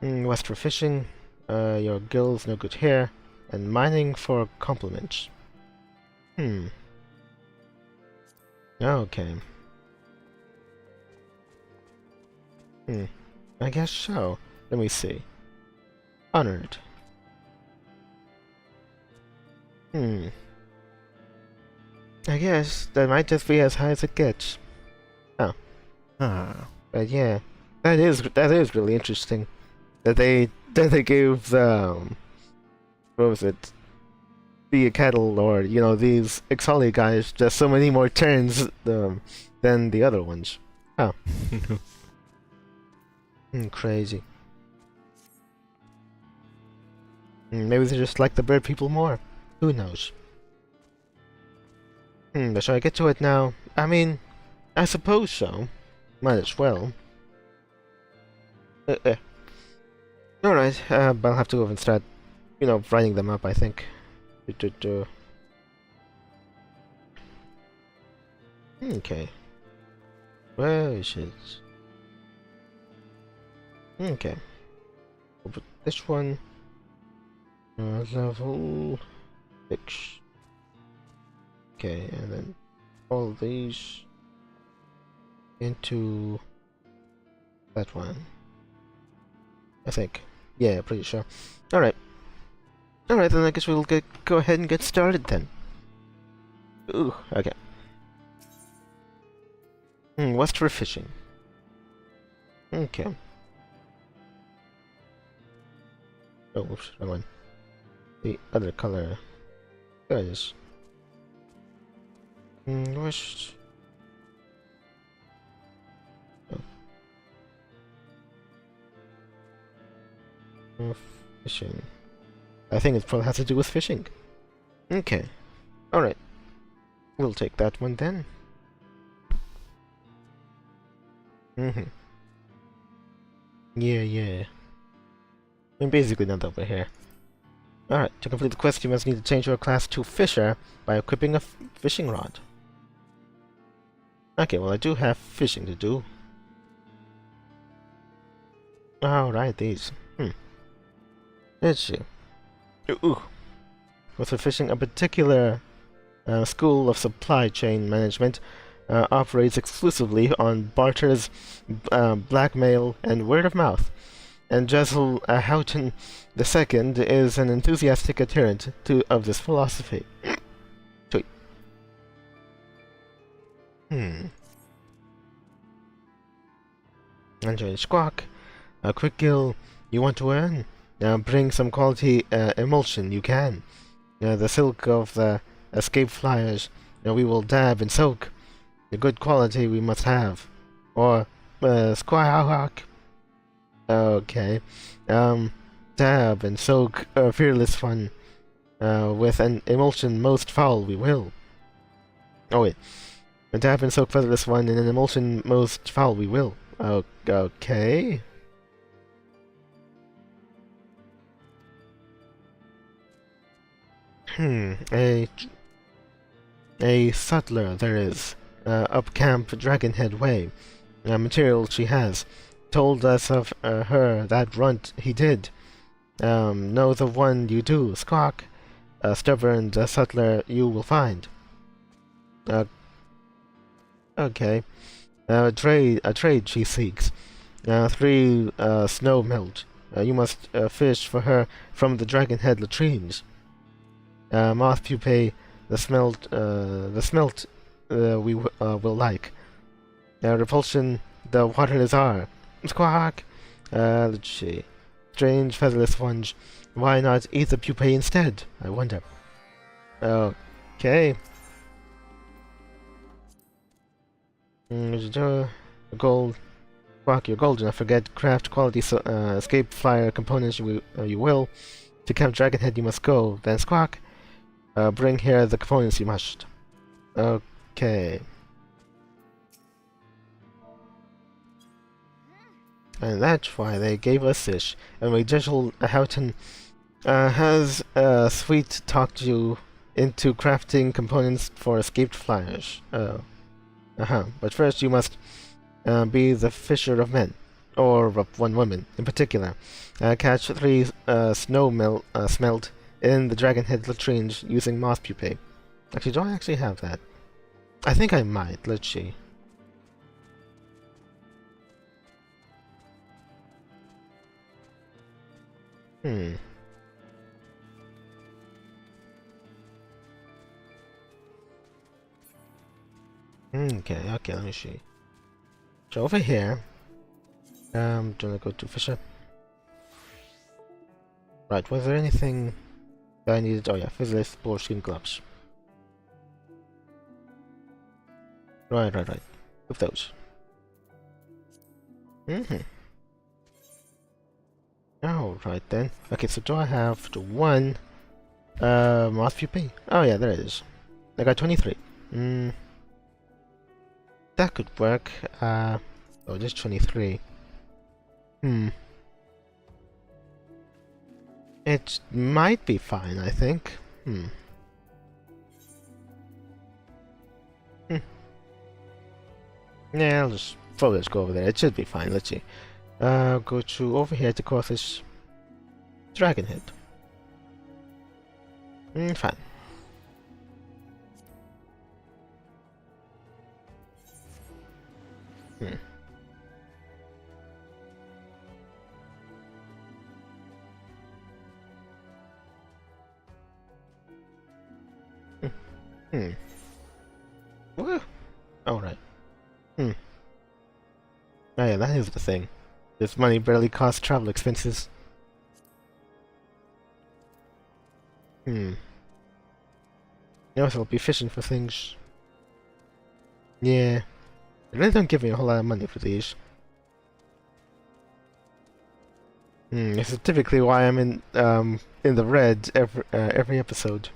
West for fishing. Your guild's no good here. and mining for compliments. Okay. I guess so. Let me see. Honored. I guess that might just be as high as it gets. Oh. But yeah, that is really interesting. That they gave the what was it? The cattle, or these Ixal guys just so many more turns than the other ones. Oh. Crazy. Maybe they just like the bird people more. Who knows? But shall I get to it now? I mean, I suppose so. Might as well. Alright, but I'll have to go and start, writing them up, I think. Okay. Where is it? Okay. We'll put this one. Level 6. Okay, and then all these into that one. I think. Yeah, pretty sure. Alright. Alright, then I guess we'll go ahead and get started then. Ooh, okay. What's for fishing? Okay. Oh, oops, wrong one. The other color. There it is. Where's... Oh. Fishing. I think it probably has to do with fishing. Okay. Alright. We'll take that one then. Yeah. I'm basically not over here. Alright, to complete the quest you must need to change your class to Fisher by equipping a fishing rod. Okay, well I do have fishing to do. Alright, these. Let's see. Ooh. With for fishing, a particular school of supply chain management operates exclusively on barters, blackmail, and word of mouth. And Jessel Houghton II is an enthusiastic adherent of this philosophy. Sweet. Enjoy Squawk. A quick gill you want to earn? Bring some quality emulsion you can. The silk of the escape flyers we will dab and soak. The good quality we must have. Or Squawk. Okay. Dab and soak fearless fun. With an emulsion most foul we will. Oh wait. Dab and soak featherless one in an emulsion most foul we will. Okay. A sutler there is. Up Camp Dragonhead Way. Material she has. Told us of her that runt he did. Know the one you do, Squawk. Stubborn sutler you will find. Okay. A trade she seeks. 3 snow melt. You must fish for her from the Dragonhead latrines. Moth pupae, the smelt we will like. Repulsion, the waterless are. Squawk! Let's see. Strange featherless sponge. Why not eat the pupae instead? I wonder. Okay. Gold. Squawk, your gold. Do not forget craft quality escape flyer components you will. To Camp Dragonhead you must go. Then Squawk. Bring here the components you must. Okay. And that's why they gave us this. Anyway, Jessel Houghton has sweet talked you into crafting components for escaped flyers. But first you must be the fisher of men. Or of one woman in particular. Catch 3 snow smelt in the Dragonhead latrines using moth pupae. Actually, do I actually have that? I think I might. Let's see. Okay, let me see. So over here, do I go to Fisher? Right, was there anything that I needed? Oh yeah, Fizzless Boarskin gloves. Right. With those. Alright then. Okay, so do I have the one moth pupae? Oh yeah, there it is. I got 23. That could work. Oh, just 23. It might be fine, I think. Yeah, I'll just go over there. It should be fine. Let's see. Go to over here to call this Dragonhead. Fine. Woo! Alright. Oh yeah, that is the thing. This money barely costs travel expenses. You also will be fishing for things. Yeah. They really don't give me a whole lot of money for these. This is typically why I'm in the red every episode.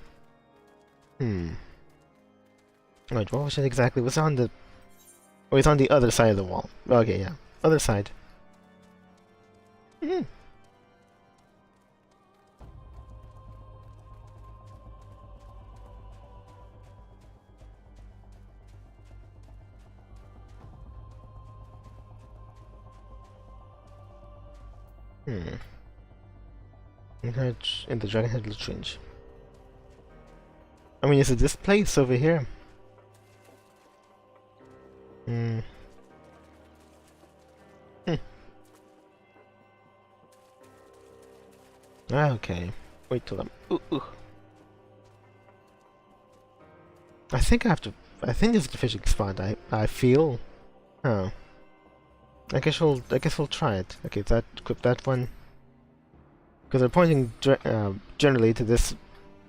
Right, what was it exactly? It was on the... Oh, it's on the other side of the wall. Okay, yeah. Other side. In the Dragonhead latrines. I mean, is it this place over here? Okay. Wait till I'm... I think I have to... I think this is the fishing spot, I feel. Oh. I guess we'll try it. Okay, equip that one. Because they're pointing generally to this,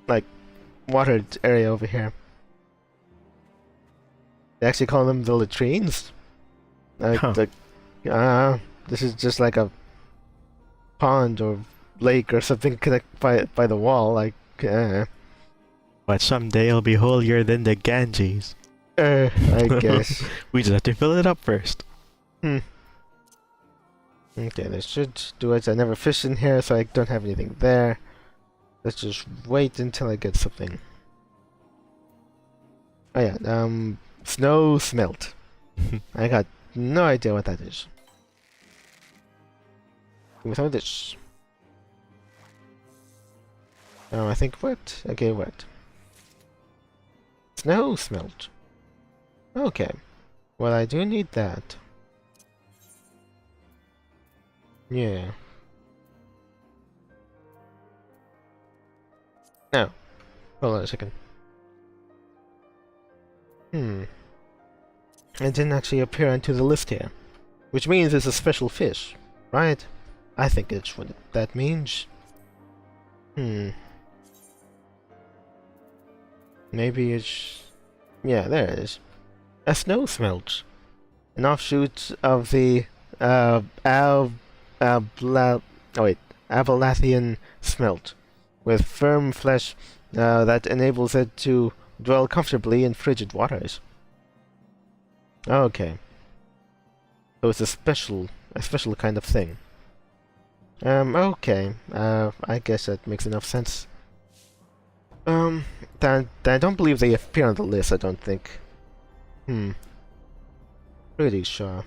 like, watered area over here. They actually call them the latrines. This is just like a pond or lake or something connected by the wall, like. But someday it'll be holier than the Ganges. I guess. We just have to fill it up first. Okay, this should do it. I never fished in here, so I don't have anything there. Let's just wait until I get something. Oh yeah, snow smelt. I got no idea what that is. Give me some of this. Oh, I think it worked. Okay, it worked. Snow smelt. Okay. Well, I do need that. Yeah. No. Hold on a second. It didn't actually appear onto the list here. Which means it's a special fish, right? I think it's what that means. Maybe it's... Yeah, there it is. A snow smelt. An offshoot of the Abelathian smelt, with firm flesh that enables it to dwell comfortably in frigid waters. Okay. So it's a special kind of thing. Okay. I guess that makes enough sense. I don't believe they appear on the list, I don't think. Pretty sure.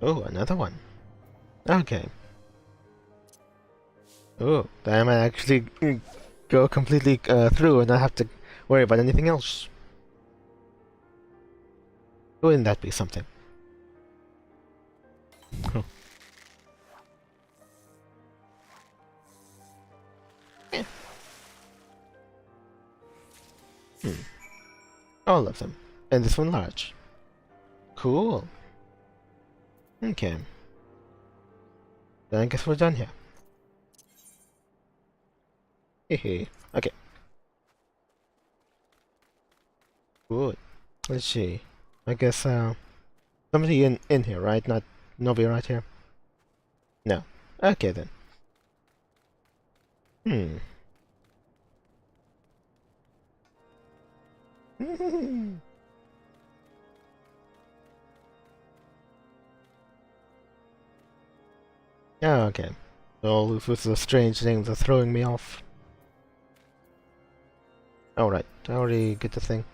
Oh, another one. Okay. Oh, then I might actually go completely through and not have to worry about anything else. Wouldn't that be something? Huh. Yeah. All of them. And this one large. Cool. Okay. Then I guess we're done here. Hehe. Okay. Good. Let's see. I guess somebody in here, right? Not nobody right here. No. Okay then. Oh, okay. All this was the strange things are throwing me off. Alright, I already get the thing.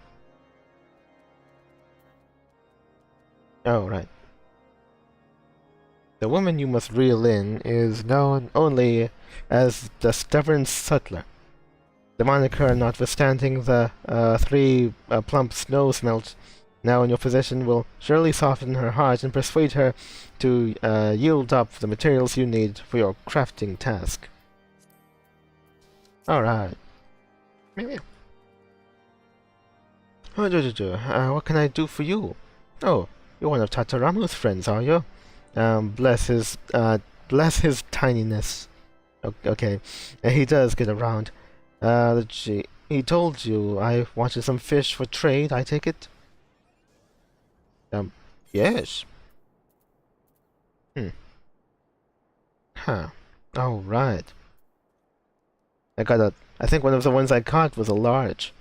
Oh, right. The woman you must reel in is known only as the Stubborn Sutler. The moniker, notwithstanding the 3 plump snow smelt now in your possession, will surely soften her heart and persuade her to yield up the materials you need for your crafting task. Alright. Maybe. What can I do for you? Oh, you're one of Tataramu's friends, are you? Bless his tininess. Okay, he does get around. Let's see. He told you I wanted some fish for trade, I take it? Yes. Huh. Oh, right. I think one of the ones I caught was a large.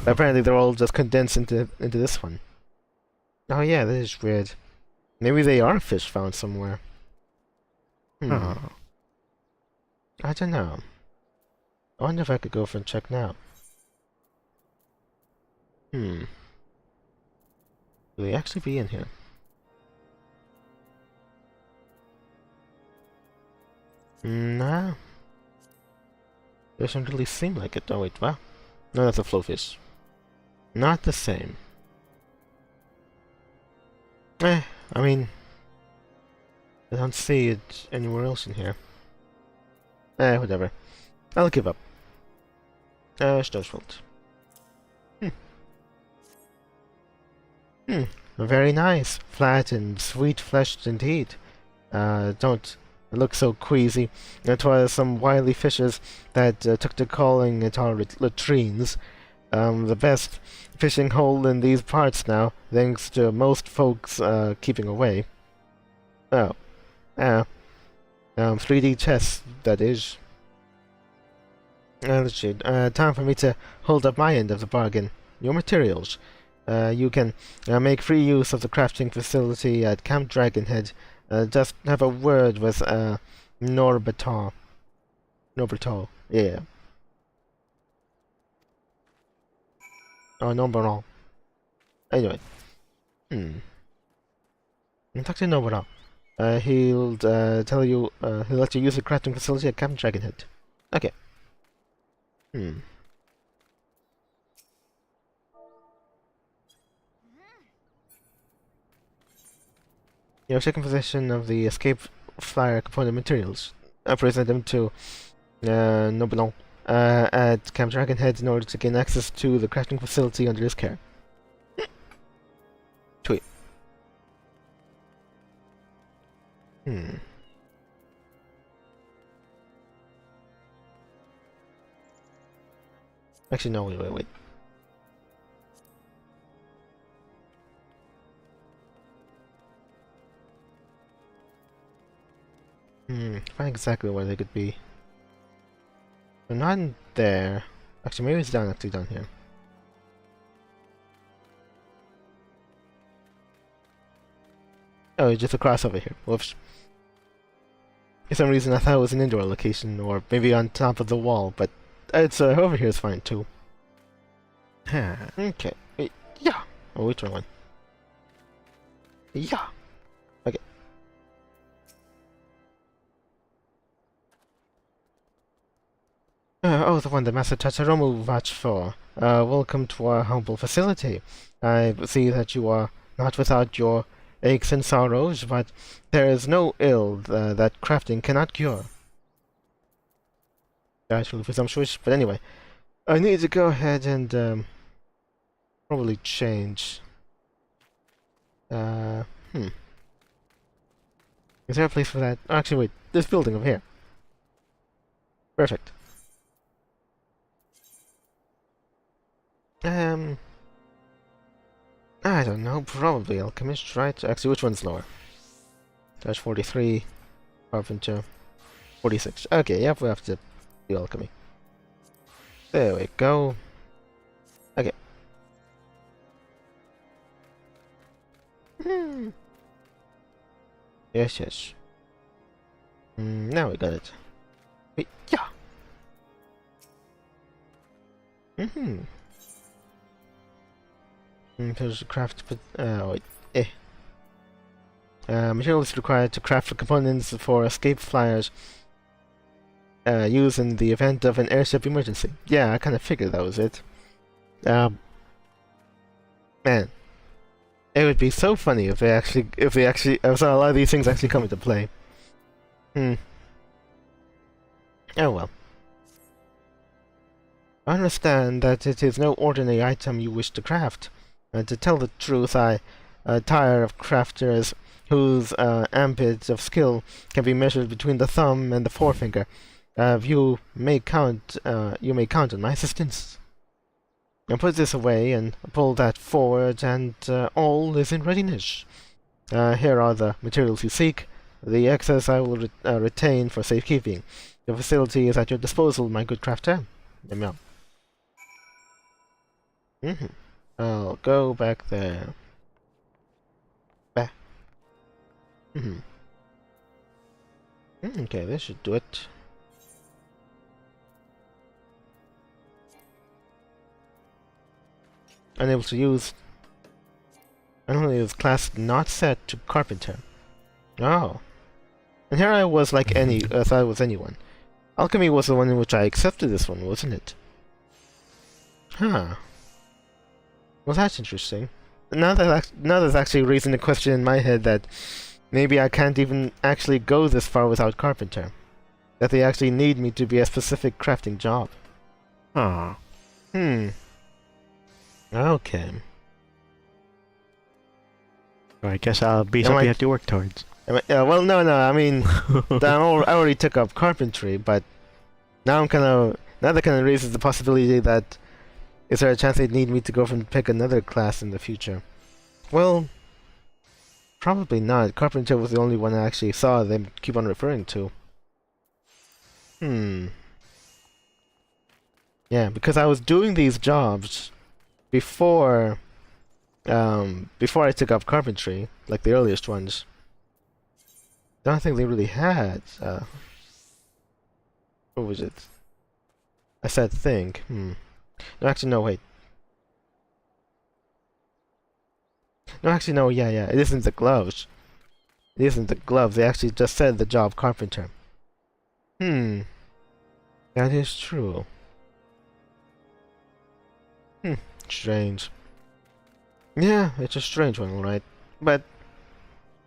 Apparently they're all just condensed into this one. Oh yeah, that is weird. Maybe they are fish found somewhere. I don't know. I wonder if I could go for a check now. Will they actually be in here? Nah. Doesn't really seem like it. Oh wait, wow. No, that's a flowfish. Not the same. I mean, I don't see it anywhere else in here. Whatever. I'll give up. Stonefield. Very nice. Flat and sweet-fleshed indeed. Don't look so queasy. It was some wily fishes that took to calling at our latrines. The best fishing hole in these parts now, thanks to most folks keeping away. Oh. 3D chess, that is. Let's see. Time for me to hold up my end of the bargain. Your materials. You can make free use of the crafting facility at Camp Dragonhead. Just have a word with Norbertal. Norbertal, yeah. Oh, Norbertal. Anyway. Talk to Norbertal. He'll tell you, he'll let you use the crafting facility at Camp Dragonhead. Okay. You have taken possession of the escape flyer component materials. Present them to Nobelon at Camp Dragonhead in order to gain access to the crafting facility under his care. Tweet. Actually, no, wait. Find exactly where they could be. They're not in there. Actually, maybe it's actually down here. Oh, it's just across over here. Whoops. For some reason I thought it was an indoor location, or maybe on top of the wall, but it's over here is fine too. Okay. Yeah. Oh, which one? Yeah. Okay. Oh, the one that Master Tataromu vouched for. Welcome to our humble facility. I see that you are not without your aches and sorrows, but there is no ill that crafting cannot cure. Actually presumptuous, but anyway. I need to go ahead and, probably change. Is there a place for that? Actually, wait, this building over here. Perfect. I don't know, probably alchemist, right? Actually, which one's lower? That's 43, carpenter, 46. Okay, yep, we have to do alchemy. There we go. Okay. Yes, yes. Now we got it. Wait, yeah. There's a craft, but wait, materials required to craft the components for escape flyers. Used in the event of an airship emergency. Yeah, I kind of figured that was it. Man, it would be so funny if they actually, I saw a lot of these things actually come into play. Oh well. I understand that it is no ordinary item you wish to craft. To tell the truth, I tire of crafters whose ambit of skill can be measured between the thumb and the forefinger. You may count on my assistance. Now put this away and pull that forward, and all is in readiness. Here are the materials you seek. The excess I will retain for safekeeping. The facility is at your disposal, my good crafter. Yum yum. I'll go back there. Back. Okay, this should do it. Unable to use. Only use class not set to carpenter. Oh. And here I was like I thought I was anyone. Alchemy was the one in which I accepted this one, wasn't it? Huh. Well, that's interesting. Now there's actually raising the question in my head that maybe I can't even actually go this far without carpenter. That they actually need me to be a specific crafting job. Ah. Okay. I guess I'll be something you have to work towards. Well, no, I mean, I already took up carpentry, but now that kind of raises the possibility that is there a chance they'd need me to go and pick another class in the future? Well, probably not. Carpenter was the only one I actually saw they keep on referring to. Yeah, because I was doing these jobs before I took up carpentry, like the earliest ones. I don't think they really had, what was it? I said think, No, actually, no, wait. No, actually, no, yeah, it isn't the gloves. It isn't the gloves, they actually just said the job carpenter. That is true. Strange. Yeah, it's a strange one, alright. But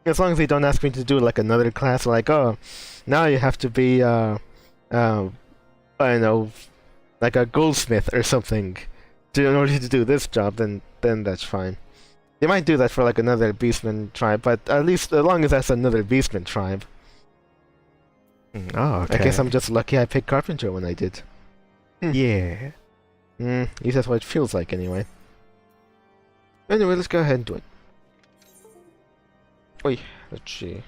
as long as they don't ask me to do like another class, like, oh, now you have to be I don't know, like a goldsmith or something in order to do this job, then that's fine. They might do that for like another beastman tribe, but at least as long as that's another beastman tribe. Oh, okay. I guess I'm just lucky I picked carpenter when I did. Yeah. At least that's what it feels like anyway. Anyway, let's go ahead and do it. Oi, let's see.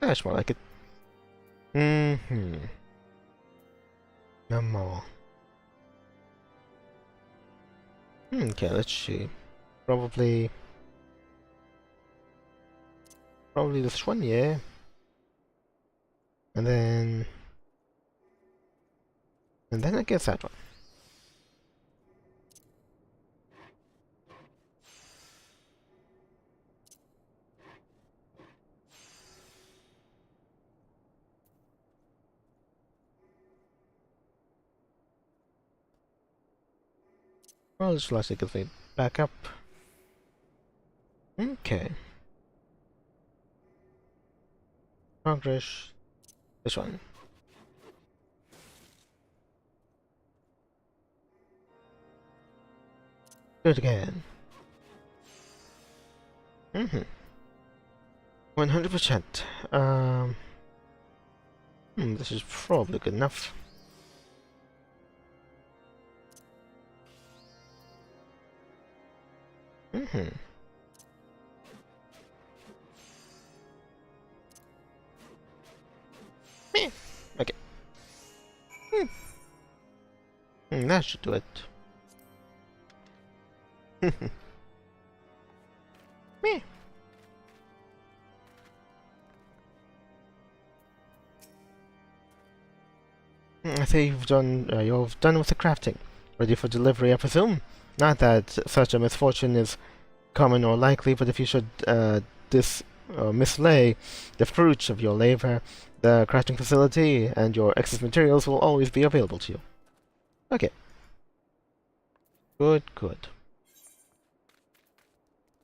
That's more like it. No more. Okay, let's see. Probably this one, yeah. And then I guess that one. Well, just logically get the back up. Okay. Progress. This one. Do it again. 100%. This is probably good enough. Meh. Okay. That should do it. Meh. I think you've done with the crafting. Ready for delivery, I presume? Not that such a misfortune is common or likely, but if you should mislay the fruits of your labor, the crafting facility and your excess materials will always be available to you. Okay. Good.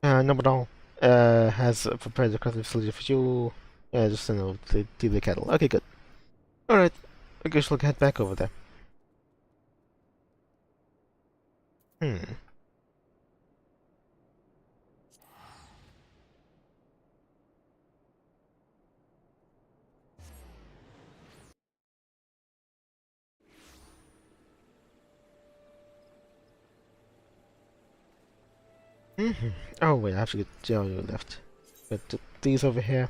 Nobodal has prepared the crafting facility for you. Yeah, just send over the kettle. Okay, good. Alright, I guess we'll head back over there. Oh wait, I have to get Jelly left. But these over here.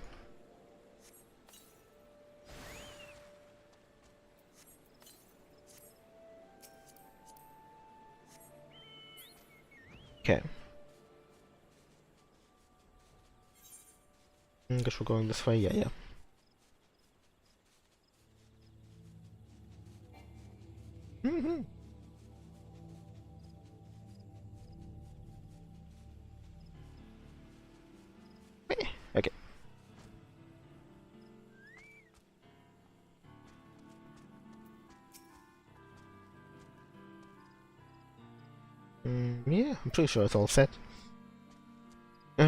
Okay. Guess we're going this way. Yeah. Okay. Yeah, I'm pretty sure it's all set.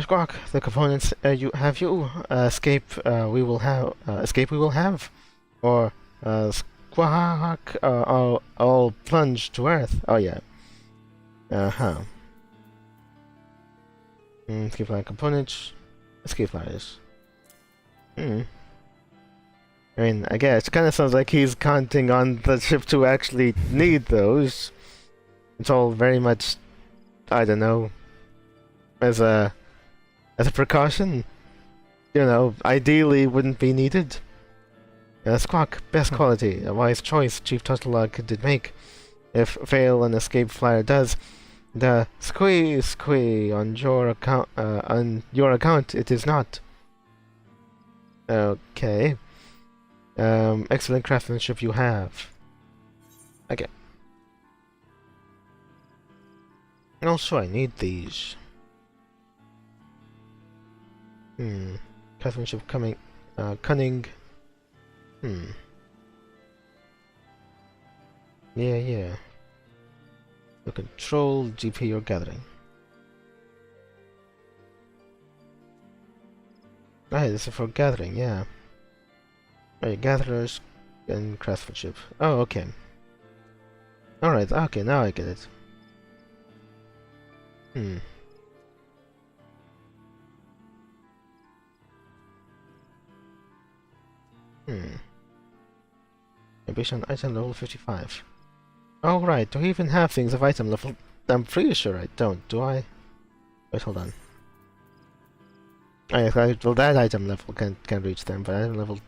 Squawk, the components escape we will have, or Squawk all plunge to earth. Oh yeah. Escape line components, escape ladders. I mean, I guess it kind of sounds like he's counting on the ship to actually need those. It's all very much, I don't know, as a precaution. You know, ideally wouldn't be needed. Squawk, best quality, a wise choice Chief Tuttlelog did make. If fail an escape flyer does, the squee on your account it is not. Okay. Excellent craftsmanship you have. Okay. Also, I need these. Craftsmanship cunning. Yeah. The control GP you're gathering. Ah, this is for gathering, yeah. Right, gatherers and craftsmanship. Oh, okay. Alright, okay, now I get it. Ambition item level 55. Oh, right, do I even have things of item level? I'm pretty sure I don't, do I? Wait, hold on. Well, that item level can reach them, but item level...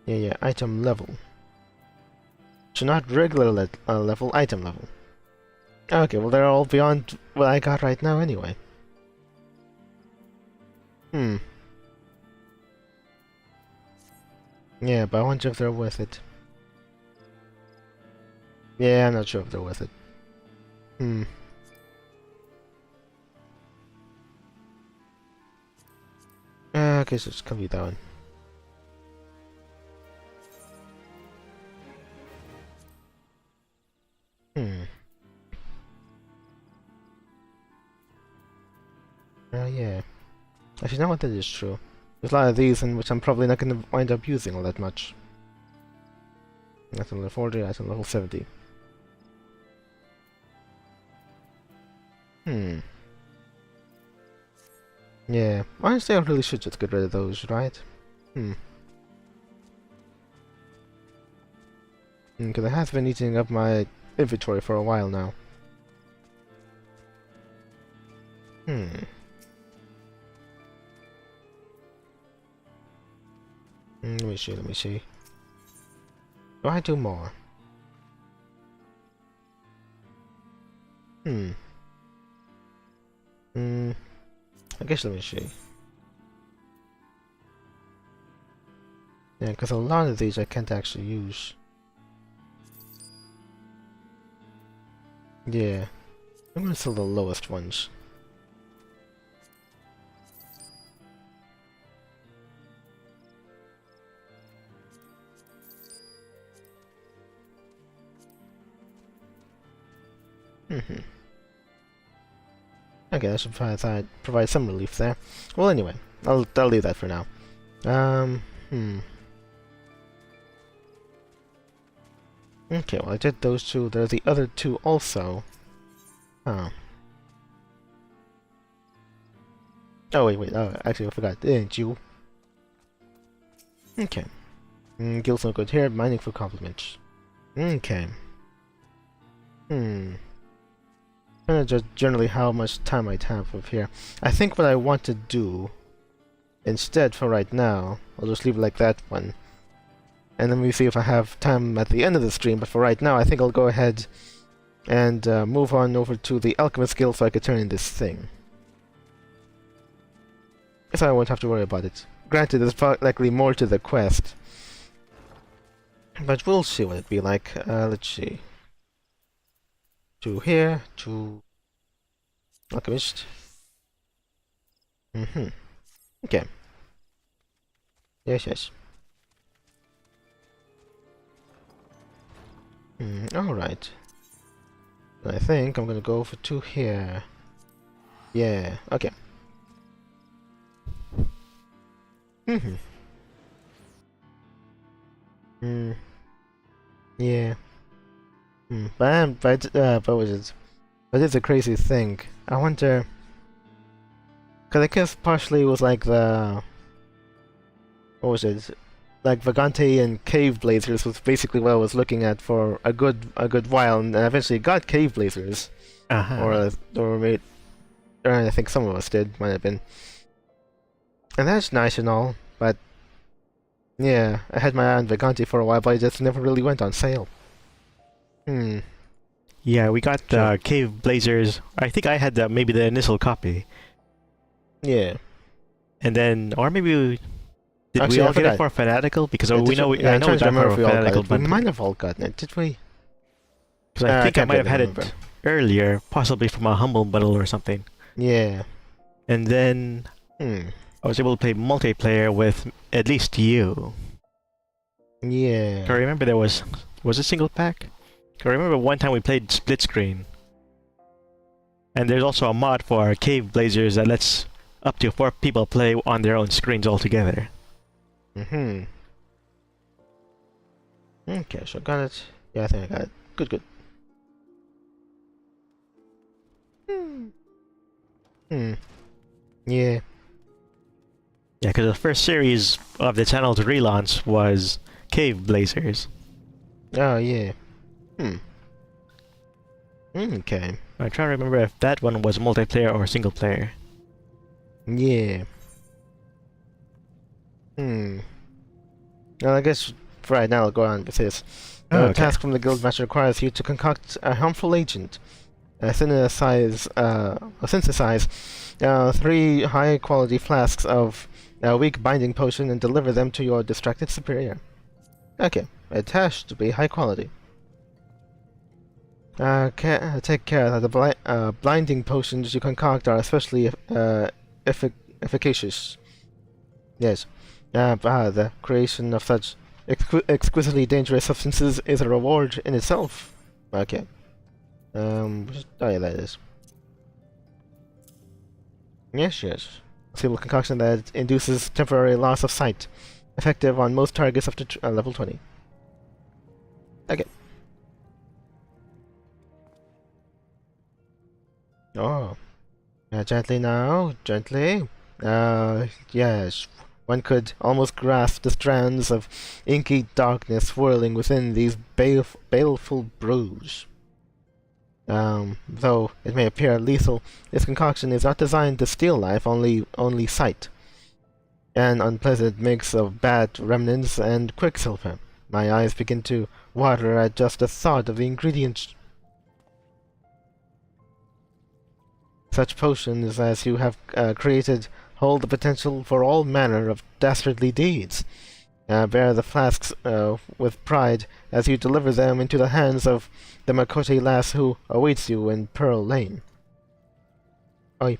Yeah, item level. So not regular level, item level. Okay, well they're all beyond what I got right now anyway. Yeah, but I wonder if they're worth it. Yeah, I'm not sure if they're worth it. Okay, so it's gonna be that one. Yeah. Actually, you know what? That is true. There's a lot of these in which I'm probably not going to wind up using all that much. That's a level 40, that's a level 70. Yeah, honestly, I really should just get rid of those, right? Because it has been eating up my inventory for a while now. Let me see. Do I do more? I guess let me see. Yeah, because a lot of these I can't actually use. Yeah. I'm gonna sell the lowest ones. Okay, that should provide some relief there. Well, anyway, I'll leave that for now. Okay, well I did those two. There are the other two also. Oh. Oh wait. Oh, actually I forgot. Jew. Okay. Guild's no good here. Mining for compliments. Okay. Just generally how much time I'd have of here. I think what I want to do instead for right now, I'll just leave it like that one. And then we see if I have time at the end of the stream, but for right now I think I'll go ahead and move on over to the Alchemist Guild so I could turn in this thing. So I won't have to worry about it. Granted, there's likely more to the quest. But we'll see what it'd be like. Let's see. To here, to Alchemist. Okay. Yes. Alright. I think I'm gonna go for 2 here. Yeah, okay. Yeah. But was it? But it's a crazy thing. I wonder. Cause I guess partially it was like the. What was it? Like Vagante and Cave Blazers was basically what I was looking at for a good while, and I eventually got Cave Blazers. Or I think some of us did, might have been. And that's nice and all, but yeah, I had my eye on Vagante for a while, but it just never really went on sale. Yeah, we got Cave Blazers. I think I had maybe the initial copy. Yeah. And then, or maybe did Actually, we all get it for Fanatical? Because I know we got it for Fanatical. We might have all gotten it, did we? Because I think I might have had it earlier, possibly from a Humble Bundle or something. Yeah. And then I was able to play multiplayer with at least you. Yeah. I remember there was a single pack? I remember one time we played split screen. And there's also a mod for Cave Blazers that lets up to 4 people play on their own screens altogether. Okay, so I got it. Yeah, I think I got it. Good. Yeah. Yeah, because the first series of the channel's relaunch was Cave Blazers. Oh, yeah. Okay. I'm trying to remember if that one was multiplayer or single player. Yeah. Well, I guess for right now I'll go on with this. The task from the Guildmaster requires you to concoct a harmful agent. Synthesize 3 high-quality flasks of a weak binding potion and deliver them to your distracted superior. Okay, it has to be high quality. Take care that the blinding potions you concoct are especially efficacious. Yes. The creation of such exquisitely dangerous substances is a reward in itself. Okay. Oh yeah, that is. Yes, yes. Stable concoction that induces temporary loss of sight. Effective on most targets up to level 20. Okay. Oh. Gently now, gently. Yes. One could almost grasp the strands of inky darkness swirling within these baleful brews. Though it may appear lethal, this concoction is not designed to steal life, only sight. An unpleasant mix of bad remnants and quicksilver. My eyes begin to water at just the thought of the ingredients. Such potions as you have created hold the potential for all manner of dastardly deeds. Bear the flasks with pride as you deliver them into the hands of the Makote lass who awaits you in Pearl Lane. Oi.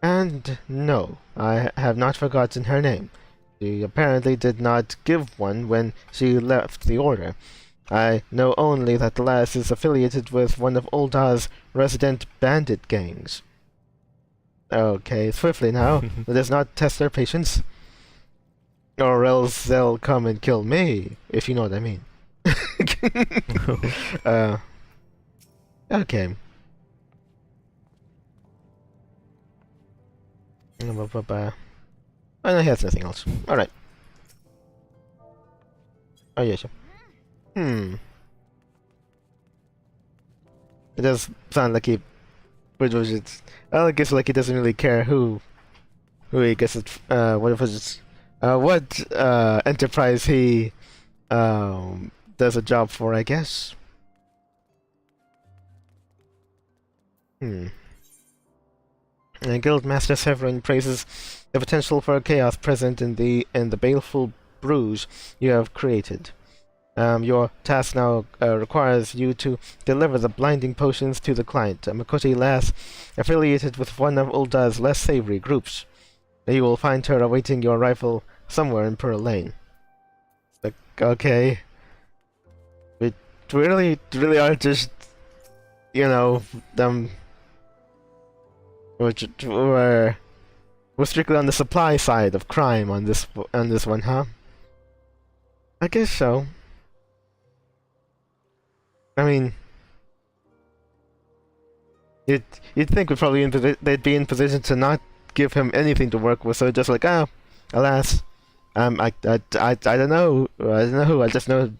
And no, I have not forgotten her name. She apparently did not give one when she left the Order. I know only that the lass is affiliated with one of Ulda's resident bandit gangs. Okay, swiftly now. Let us not test their patience. Or else they'll come and kill me, if you know what I mean. Okay. Oh, no, he has nothing else. Alright. Oh, yeah, sure. It does sound like he... Well, I guess like he doesn't really care who he gets it... what enterprise he does a job for, I guess. And Guildmaster Severin praises the potential for chaos present in the baleful brews you have created. Your task now requires you to deliver the blinding potions to the client, a Makote lass affiliated with one of Ulda's less savory groups. You will find her awaiting your arrival somewhere in Pearl Lane. Like, okay. We really are just, you know, we're strictly on the supply side of crime on this one, huh? I guess so. I mean, you'd think they'd be in position to not give him anything to work with, so just like, oh, alas, I don't know, I just know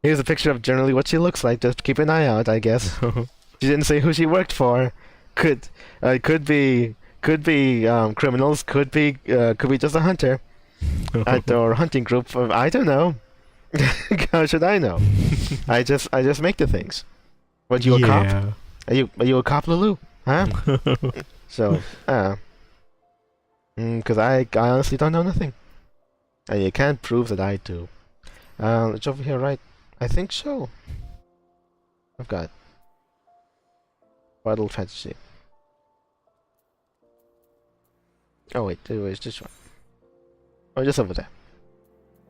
here's a picture of generally what she looks like. Just keep an eye out, I guess. She didn't say who she worked for. Could be criminals. Could be just a hunter, or hunting group. I don't know. How should I know? I just make the things. What, you a cop? Are you a cop, Lulu? Huh? So, because I honestly don't know nothing, and you can't prove that I do. It's over here, right? I think so. I've got Bottled Fantasy. Oh wait, where's this one? Oh, just over there.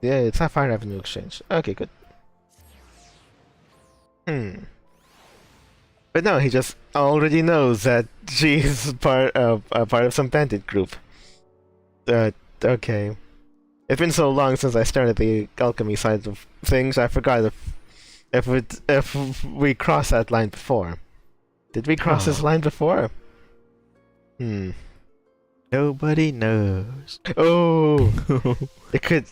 Yeah, it's Sapphire Avenue Exchange. Okay, good. But no, he just already knows that she's part of some bandit group. Okay. It's been so long since I started the alchemy side of things, I forgot if we crossed that line before. Did we cross this line before? Nobody knows. Oh, it could.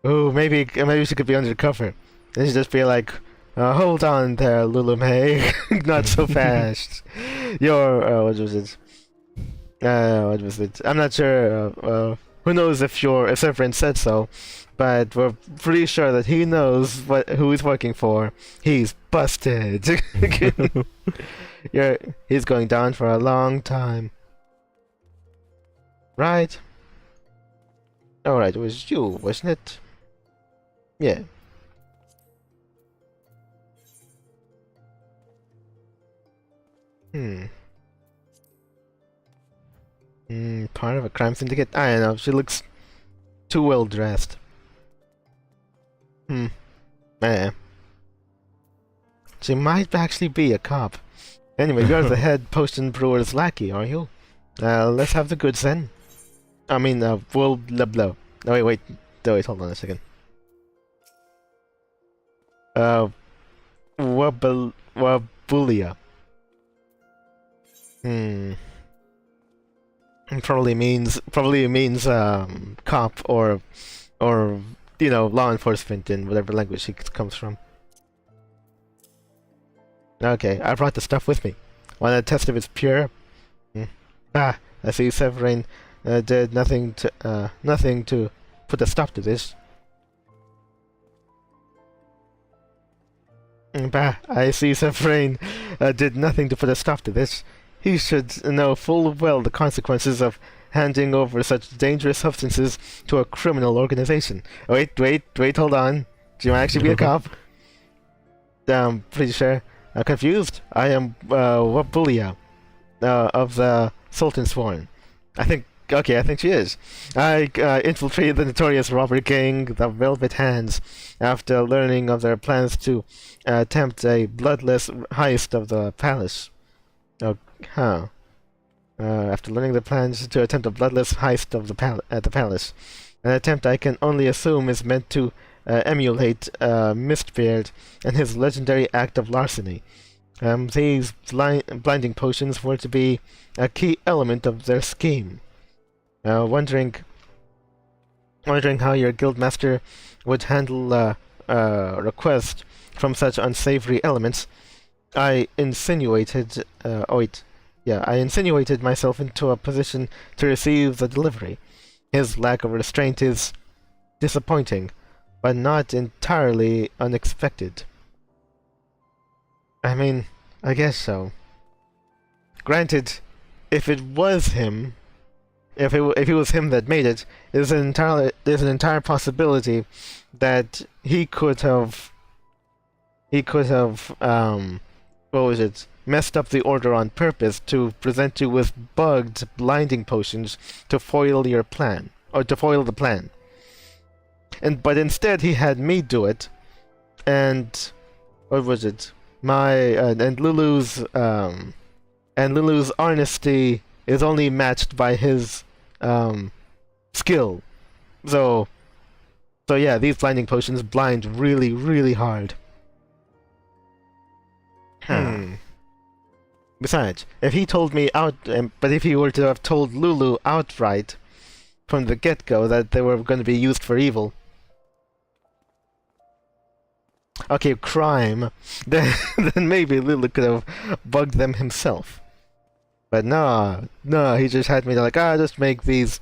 Oh, maybe she could be undercover. Then she'd just be like, hold on there, Lulu May. Not so fast. What was it? What was it? I'm not sure. Who knows if Severin said so, but we're pretty sure that he knows who he's working for. He's busted. He's going down for a long time. Right? Alright, it was you, wasn't it? Yeah. Part of a crime syndicate? I don't know, she looks too well dressed. She might actually be a cop. Anyway, you're the head potion brewer's lackey, are you? Let's have the goods then. I mean, we'll blah blah. No, wait, hold on a second. Wabulia. Probably means cop or law enforcement in whatever language he comes from. Okay, I brought the stuff with me. Want to test if it's pure? I see Severin did nothing to put a stop to this. I see Severin did nothing to put a stop to this. He should know full well the consequences of handing over such dangerous substances to a criminal organization. Wait, hold on. Do you actually be a cop? I'm pretty sure. Confused? I am Wabulia of the Sultan's Sworn. I think she is. I infiltrated the notorious robber gang, the Velvet Hands, after learning of their plans to attempt a bloodless heist of the palace. After learning their plans to attempt a bloodless heist of the palace. An attempt I can only assume is meant to emulate Mistbeard and his legendary act of larceny. These blinding potions were to be a key element of their scheme. Wondering how your guildmaster would handle a request from such unsavory elements, I insinuated myself into a position to receive the delivery. His lack of restraint is disappointing, but not entirely unexpected. I mean, I guess so. Granted, if it was him, if it was him that made it, there's an entire possibility that he could have messed up the order on purpose to present you with bugged blinding potions to foil your plan, or to foil the plan. But instead he had me do it, and what was it? And Lulu's honesty is only matched by his skill. So yeah, these blinding potions blind really, really hard. Besides, if he told me but if he were to have told Lulu outright from the get-go that they were going to be used for evil, okay, crime, then maybe Lulu could have bugged them himself. But no, he just had me like, just make these,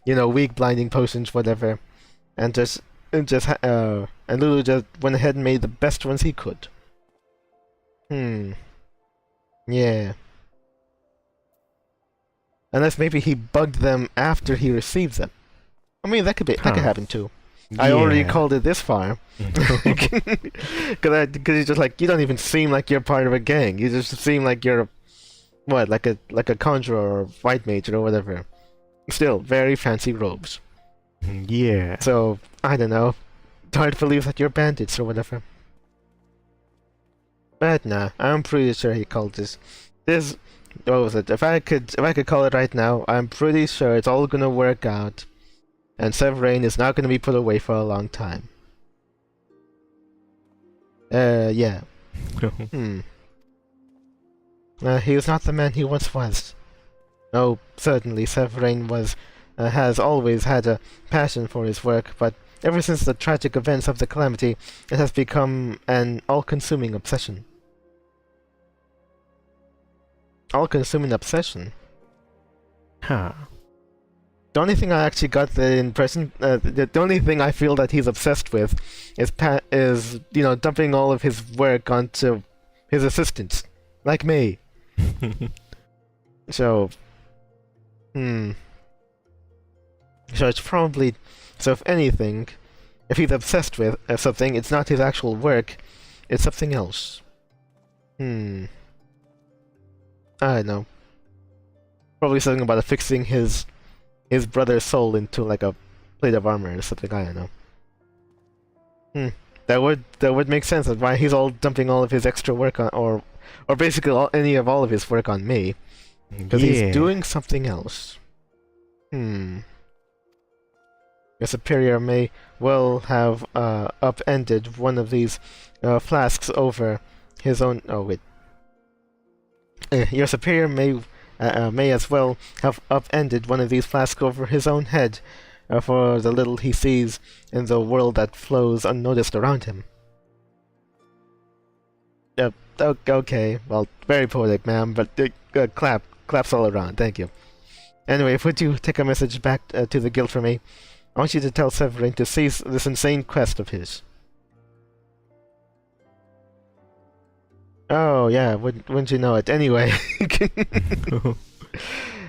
weak blinding potions, whatever, and Lulu just went ahead and made the best ones he could. Yeah. Unless maybe he bugged them after he received them. I mean, that could happen too. Yeah. I already called it this far. Because he's just like, you don't even seem like you're part of a gang. You just seem like you're like a conjurer or white mage or whatever. Still, very fancy robes. Yeah. So, I don't know. It's hard to believe that you're bandits or whatever. But nah, I'm pretty sure he called this. What was it? If I could call it right now, I'm pretty sure it's all gonna work out, and Severin is not gonna be put away for a long time. Yeah. He is not the man he once was. Oh, certainly Severin has always had a passion for his work, but ever since the tragic events of the Calamity, it has become an all-consuming obsession. All-consuming obsession? Huh. The only thing I actually got the impression, the only thing I feel that he's obsessed with is dumping all of his work onto his assistants, like me. So, So it's probably, if anything, if he's obsessed with something, it's not his actual work, it's something else. I don't know. Probably something about affixing his brother's soul into like a plate of armor or something, I don't know. That would make sense of why he's dumping all of his extra work on, or or basically any of all of his work on me, because he's doing something else. Your superior may well have upended one of these flasks over his own. Oh wait. Your superior may as well have upended one of these flasks over his own head, for the little he sees in the world that flows unnoticed around him. Yep. Okay. Well, very poetic, ma'am. But claps all around. Thank you. Anyway, would you take a message back to the guild for me? I want you to tell Severin to cease this insane quest of his. Oh, yeah, wouldn't you know it? Anyway.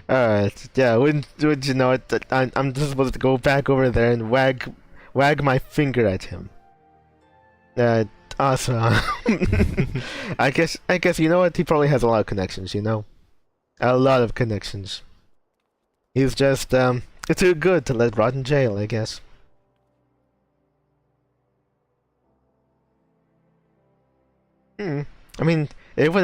Alright, yeah, wouldn't you know it? That I'm just supposed to go back over there and wag my finger at him. Awesome. I guess you know what? He probably has a lot of connections, you know? A lot of connections. He's just, too good to let rot in jail, I guess. I mean, it would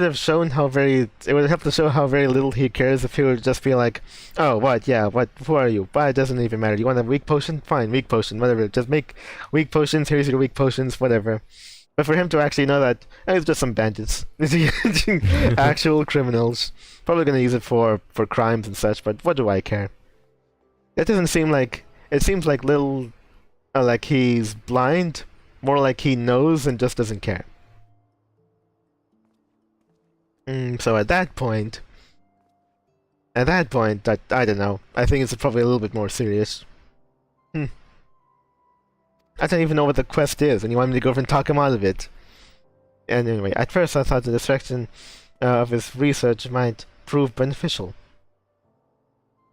have shown how very, it would have to show how very little he cares if he would just be like, oh, what, yeah, what, who are you? But it doesn't even matter. You want a weak potion? Fine, weak potion, whatever. Just make weak potions, here's your weak potions, whatever. But for him to actually know that, it's just some bandits. Actual criminals. Probably gonna use it for crimes and such, but what do I care? It doesn't seem like, it seems like little, like he's blind, more like he knows and just doesn't care. So at that point, I don't know. I think it's probably a little bit more serious. I don't even know what the quest is, and you want me to go over and talk him out of it. And anyway, at first I thought the distraction of his research might prove beneficial.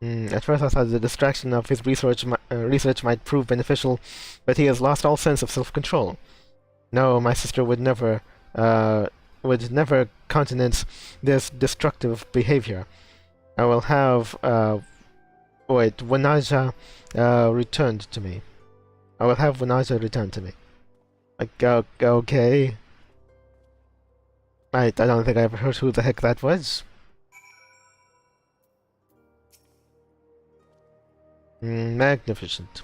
At first I thought the distraction of his research might prove beneficial, but he has lost all sense of self-control. No, my sister would never countenance this destructive behavior. I will have, Wanaja returned to me. I will have Wanaja returned to me. Like, okay. I don't think I ever heard who the heck that was. Magnificent.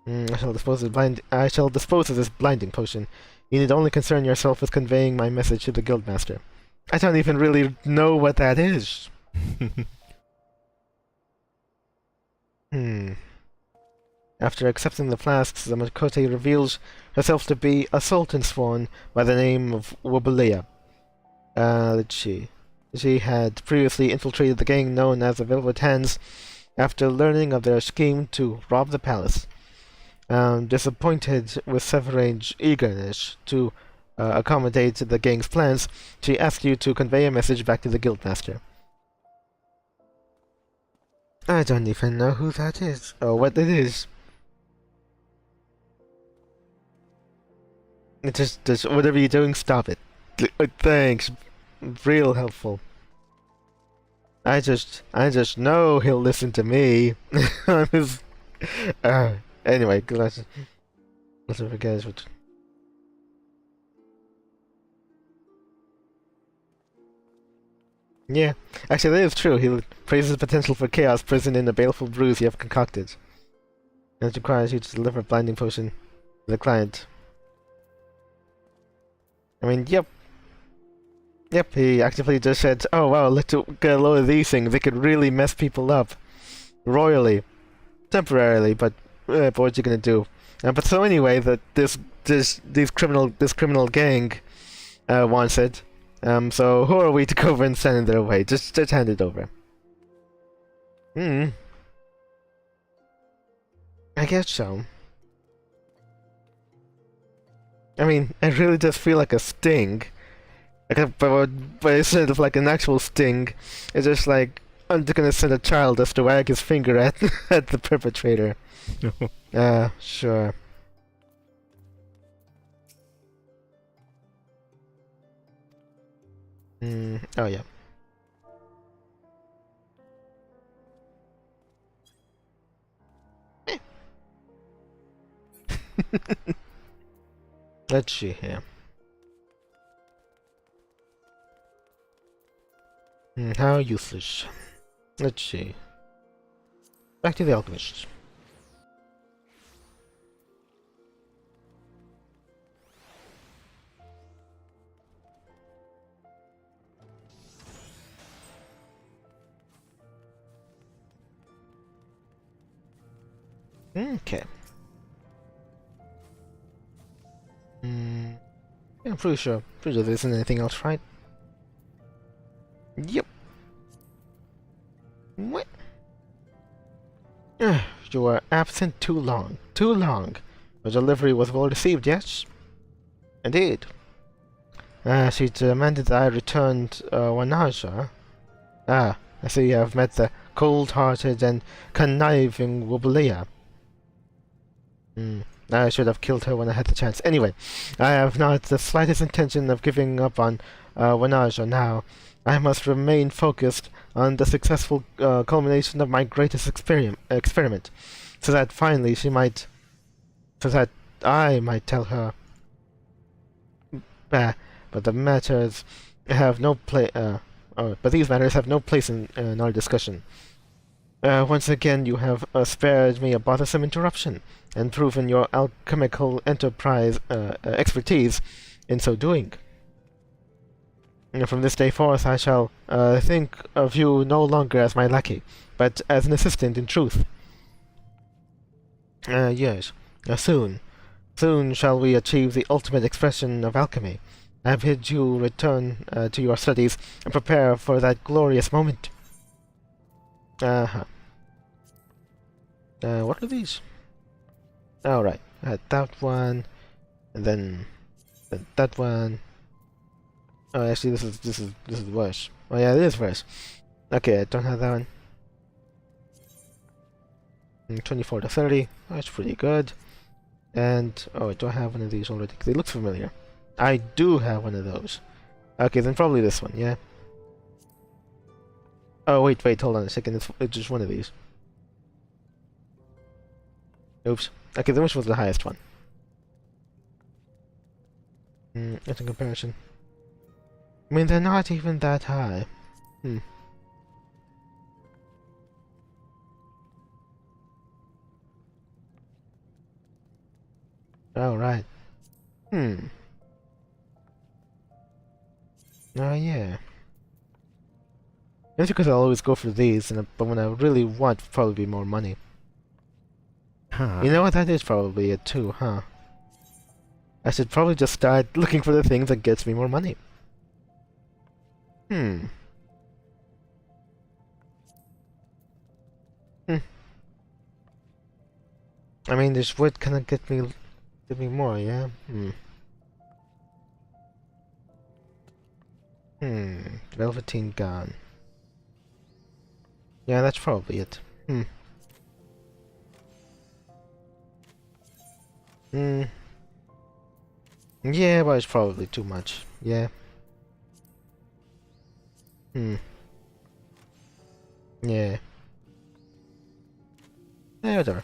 I shall dispose of this blinding potion. You need only concern yourself with conveying my message to the guildmaster. I don't even really know what that is. After accepting the flasks, the Makote reveals herself to be a sultan sworn by the name of Wobalea. Let's see. She had previously infiltrated the gang known as the Velvet Hands after learning of their scheme to rob the palace. Disappointed with Severin's eagerness to accommodate the gang's plans, she asked you to convey a message back to the guildmaster. I don't even know who that is, or what it is. It just whatever you're doing, stop it. Thanks, real helpful. I just know he'll listen to me. I'm his. Anyway, let's forget what. Yeah, actually that is true. He praises the potential for chaos present in the baleful brews you have concocted. And it requires you to deliver a blinding potion to the client. I mean, yep, he actively just said, oh wow, let's get a load of these things. They could really mess people up. Royally. Temporarily, but what you gonna do? But so anyway, this criminal gang wants it. So who are we to go over and stand in their way? Just hand it over. I guess so. I mean, it really does feel like a sting. But instead of like an actual sting, it's just like, I'm just gonna send a child just to wag his finger at the perpetrator. Sure. Oh yeah. Let's see here. How useless. Let's see. Back to the alchemists. Okay. Yeah, I'm pretty sure there isn't anything else, right? Yep. What? You were absent too long. Too long. Your delivery was well received, yes? Indeed. She demanded that I returned Wanaja. Ah, I see you have met the cold-hearted and conniving Wubalia. I should have killed her when I had the chance. Anyway, I have not the slightest intention of giving up on Wanaja now. I must remain focused on the successful culmination of my greatest experiment, so that finally so that I might tell her. But the matters have no but these matters have no place in our discussion. Once again, you have spared me a bothersome interruption, and proven your alchemical enterprise expertise in so doing. From this day forth, I shall think of you no longer as my lackey, but as an assistant in truth. Yes. Soon shall we achieve the ultimate expression of alchemy. I bid you return to your studies and prepare for that glorious moment. What are these? Oh, right. I had that one, and then that one. Oh, actually, this is worse. Oh yeah, it is worse. Okay, I don't have that one. 24 to 30. Oh, that's pretty good. And oh, I don't have one of these already. They look familiar. I do have one of those. Okay, then probably this one. Yeah. Oh wait, hold on a second. It's just one of these. Oops. Okay, then which was the highest one? It's in comparison. I mean, they're not even that high. Oh, right. Oh, yeah. It's because I always go for these, but when I really want, probably be more money. Huh. You know what? That is probably it too, huh? I should probably just start looking for the things that gets me more money. I mean, this would kind of get me more, yeah. Velveteen gun. Yeah, that's probably it. Yeah, but it's probably too much. Yeah. Yeah. Yeah, whatever.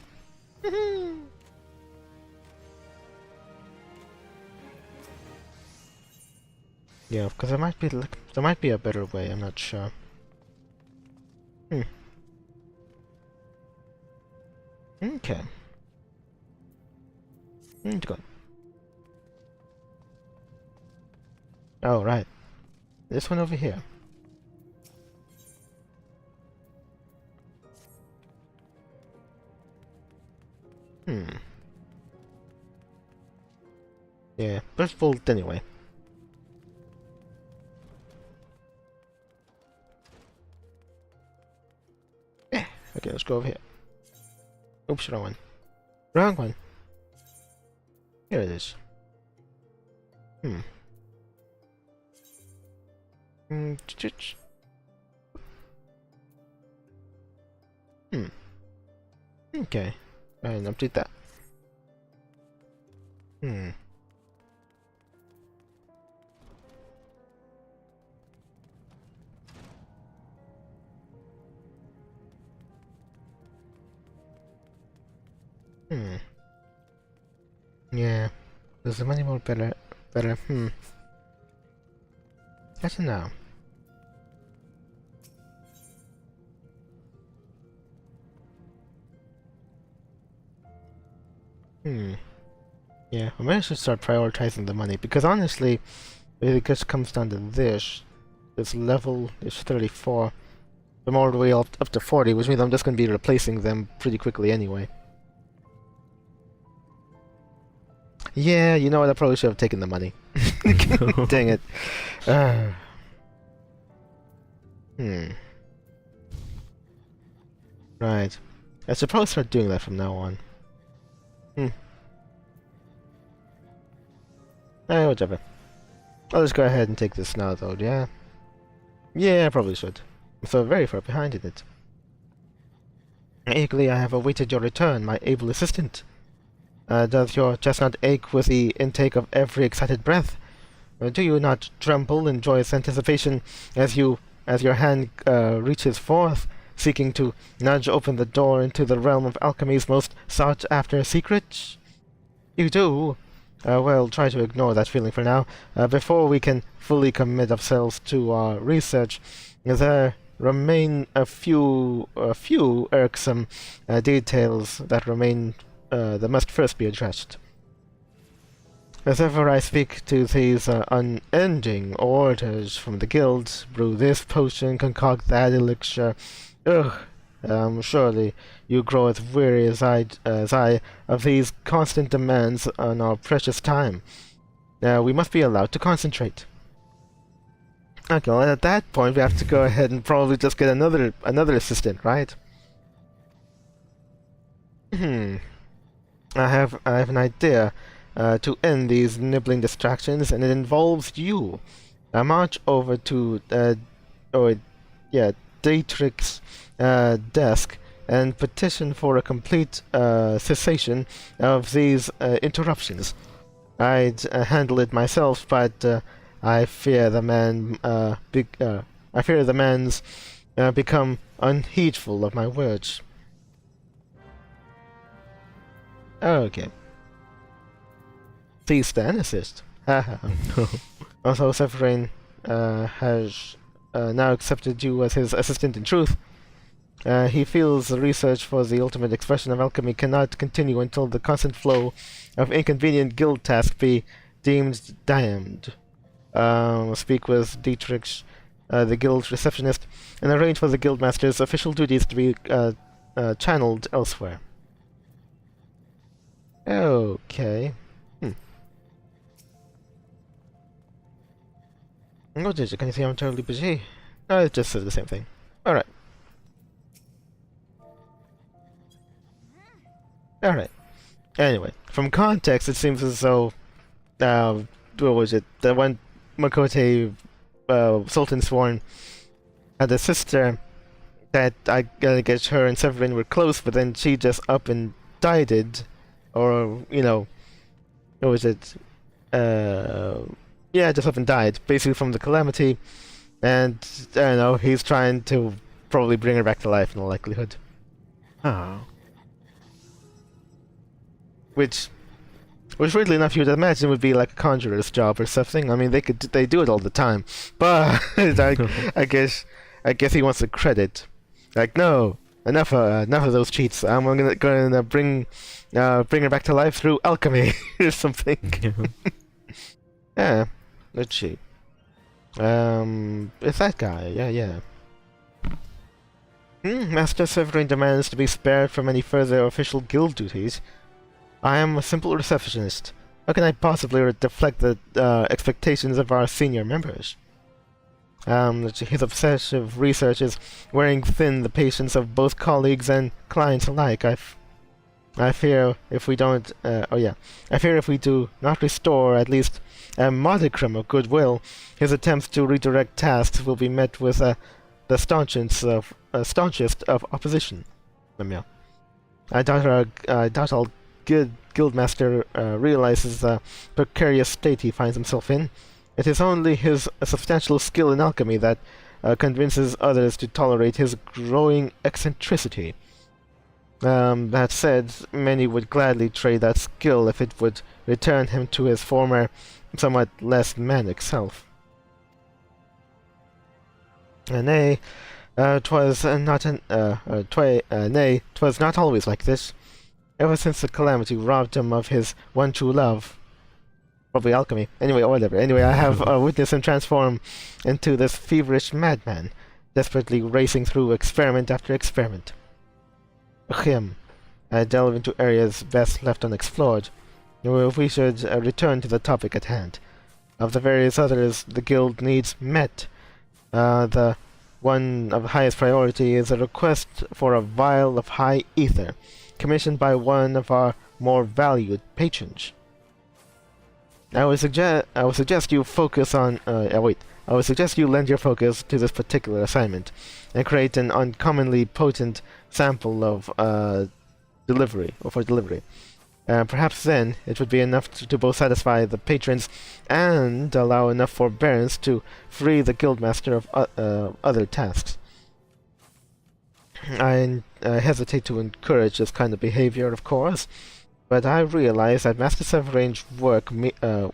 Yeah, because there might be a better way. I'm not sure. Okay. Good. Oh, right. This one over here. Yeah, but full anyway. Yeah. Okay, let's go over here. Oops, wrong one. Wrong one. Here it is. Okay. And update that. Yeah. Does the money more better? I don't know. Yeah, I might should start prioritizing the money, because honestly, it just comes down to this. This level is 34. I'm all the way up to 40, which means I'm just going to be replacing them pretty quickly anyway. Yeah, you know what? I probably should have taken the money. Dang it. Right. I should probably start doing that from now on. Whatever. I'll just go ahead and take this now, though, yeah? Yeah, I probably should. I'm so very far behind in it. Eagerly I have awaited your return, my able assistant. Does your chest not ache with the intake of every excited breath? Do you not tremble in joyous anticipation as your hand reaches forth, seeking to nudge open the door into the realm of alchemy's most sought-after secrets? You do? Well, try to ignore that feeling for now. Before we can fully commit ourselves to our research, there remain a few irksome details that must first be addressed. As ever I speak to these unending orders from the guild, brew this potion, concoct that elixir. Surely you grow as weary as I of these constant demands on our precious time. We must be allowed to concentrate. Okay, well, at that point we have to go ahead and probably just get another assistant, right? I have an idea to end these nibbling distractions, and it involves you. March over to Dietrich's desk and petition for a complete cessation of these interruptions. I'd handle it myself, but I fear the man's become unheedful of my words. Okay. Please stand assist. Also, Severin has now accepted you as his assistant in truth. He feels the research for the ultimate expression of alchemy cannot continue until the constant flow of inconvenient guild tasks be deemed damned. Speak with Dietrich, the guild receptionist, and arrange for the guildmaster's official duties to be channeled elsewhere. Okay. What is it? Can you see I'm totally busy? No, it just says the same thing. Alright. Alright. Anyway, from context, it seems as though, what was it? The one Makote, Sultan Sworn, had a sister that I guess her and Severin were close, but then she just up and died it. Or, you know, what was it? Yeah, just up and died, basically from the calamity. And, I don't know, he's trying to probably bring her back to life in all likelihood. Oh. Which weirdly enough, you would imagine would be like a conjurer's job or something. I mean, they do it all the time. But I guess he wants the credit. Like, no, enough of those cheats. I'm gonna bring her back to life through alchemy or something. Yeah, let's see. It's that guy. Yeah. Master Severin demands to be spared from any further official guild duties. I am a simple receptionist. How can I possibly deflect the expectations of our senior members? His obsessive research is wearing thin the patience of both colleagues and clients alike. I fear if we don't. I fear if we do not restore at least a modicum of goodwill, his attempts to redirect tasks will be met with the staunchest of opposition. I doubt our guildmaster realizes the precarious state he finds himself in. It is only his substantial skill in alchemy that convinces others to tolerate his growing eccentricity. That said, many would gladly trade that skill if it would return him to his former, somewhat less manic self. Nay, 'twas not always like this. Ever since the calamity robbed him of his one true love. Probably alchemy. Anyway, or whatever. Anyway, I have witnessed him transform into this feverish madman, desperately racing through experiment after experiment. Ahem. I delve into areas best left unexplored. If we should return to the topic at hand. Of the various others the guild needs met, the one of highest priority is a request for a vial of high ether, commissioned by one of our more valued patrons. I would suggest you focus on. I would suggest you lend your focus to this particular assignment, and create an uncommonly potent sample of delivery. Perhaps then it would be enough to both satisfy the patrons and allow enough forbearance to free the guildmaster of other tasks. I hesitate to encourage this kind of behavior, of course, but I realize that Master Severine's work Master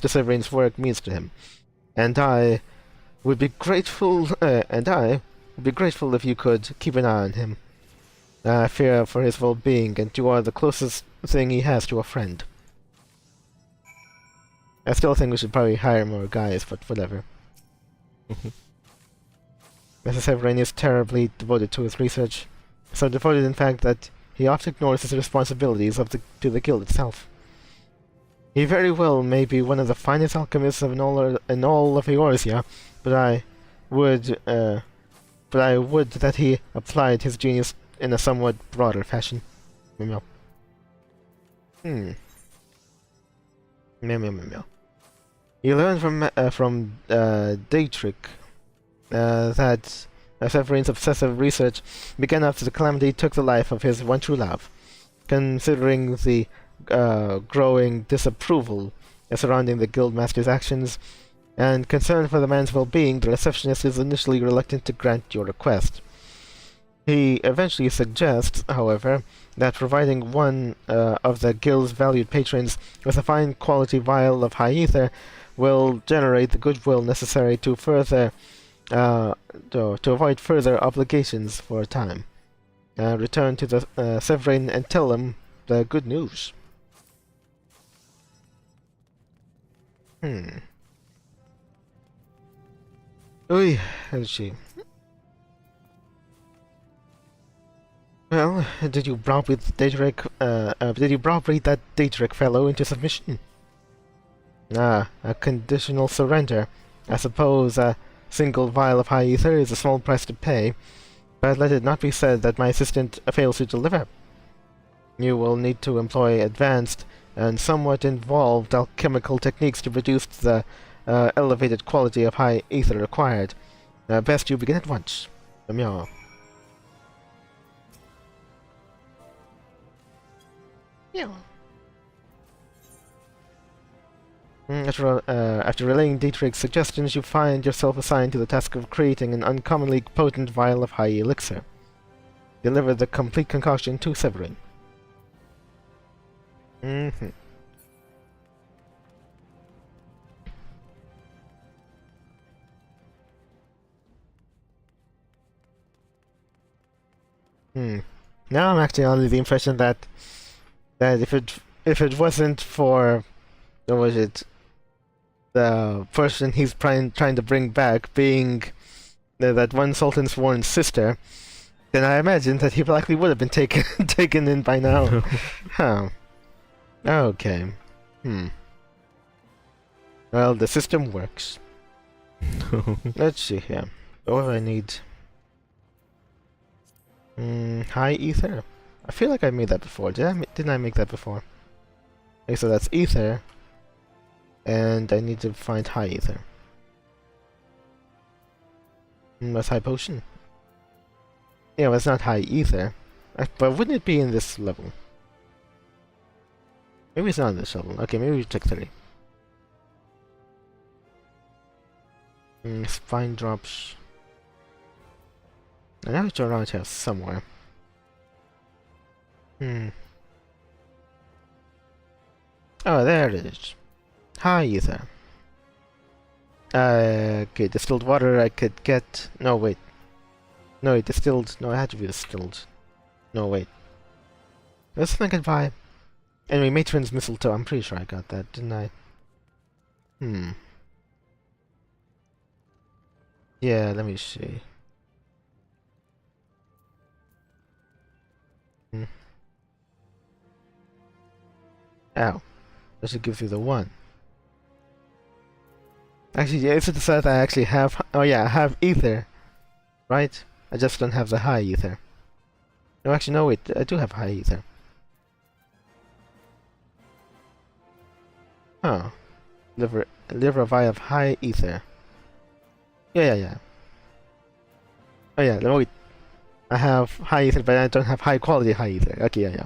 Severine's work means to him, and I would be grateful. If you could keep an eye on him. I fear for his well-being, and you are the closest thing he has to a friend. I still think we should probably hire more guys, but whatever. Master Severine is terribly devoted to his research, so devoted in fact that he often ignores his responsibilities to the guild itself. He very well may be one of the finest alchemists in all of Eorzea, but I would that he applied his genius in a somewhat broader fashion. Meow. Meow. You learn from Dietrich that Severine's obsessive research began after the calamity took the life of his one true love. Considering the growing disapproval surrounding the guildmaster's actions, and concern for the man's well-being, the receptionist is initially reluctant to grant your request. He eventually suggests, however, that providing one of the guild's valued patrons with a fine quality vial of high ether will generate the goodwill necessary to avoid further obligations for a time. Return to the Severine and tell him the good news. Oy, let's see. Well, did you browbeat that Dietrich fellow into submission? A conditional surrender. I suppose a single vial of high ether is a small price to pay, but let it not be said that my assistant fails to deliver. You will need to employ advanced and somewhat involved alchemical techniques to produce the elevated quality of high ether required. Best you begin at once. Meow. After relaying Dietrich's suggestions, you find yourself assigned to the task of creating an uncommonly potent vial of high elixir. Deliver the complete concoction to Severin. Now I'm actually under the impression that if it wasn't for, what was it, the person he's trying to bring back being that one Sultan Sworn's sister, then I imagine that he likely would have been taken in by now. Huh. Okay. Well, the system works. Let's see here. What do I need? High ether. I feel like I made that before. Didn't I make that before? Okay, so that's ether, and I need to find high ether. That's high potion. Yeah, well, it's not high ether, but wouldn't it be in this level? Maybe it's not in this level. Okay, maybe we take 30. Spine drops. I know it's around here somewhere. Oh, there it is. High ether. Okay, distilled water I could get. No, wait. No, distilled. No, it had to be distilled. No, wait. There's something I could buy. Anyway, matron's mistletoe. I'm pretty sure I got that, didn't I? Yeah, let me see. Ow. That should give you the 1. Actually, yeah, it's decided I actually have... Oh yeah, I have ether. Right? I just don't have the high ether. No, actually, no, wait. I do have high ether. Huh. Liver I have high ether. Yeah. Oh yeah, no, wait. I have high ether, but I don't have high quality high ether. Okay, yeah.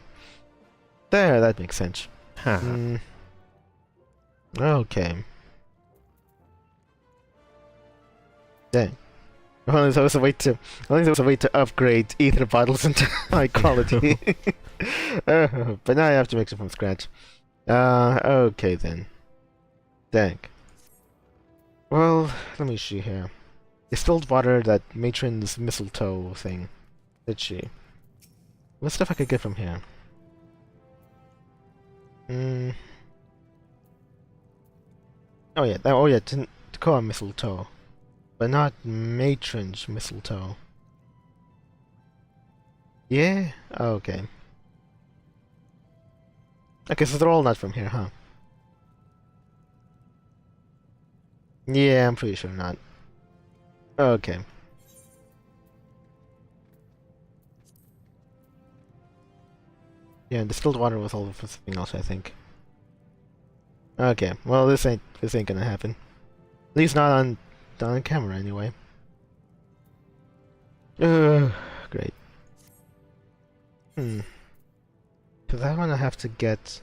There, that makes sense. Huh. Okay. Dang. Only there was a way to upgrade ether bottles into high quality. But now I have to make them from scratch. Okay then. Dang. Well, let me see here. Distilled water, that matron's mistletoe thing. Did she? What stuff I could get from here? Oh yeah, to call mistletoe. But not matron's mistletoe. Yeah? Okay. Okay, so they're all not from here, huh? Yeah, I'm pretty sure not. Okay. Yeah, distilled water with all of something else, I think. Okay, well this ain't gonna happen. At least not on camera anyway. Great. So that one I have to get.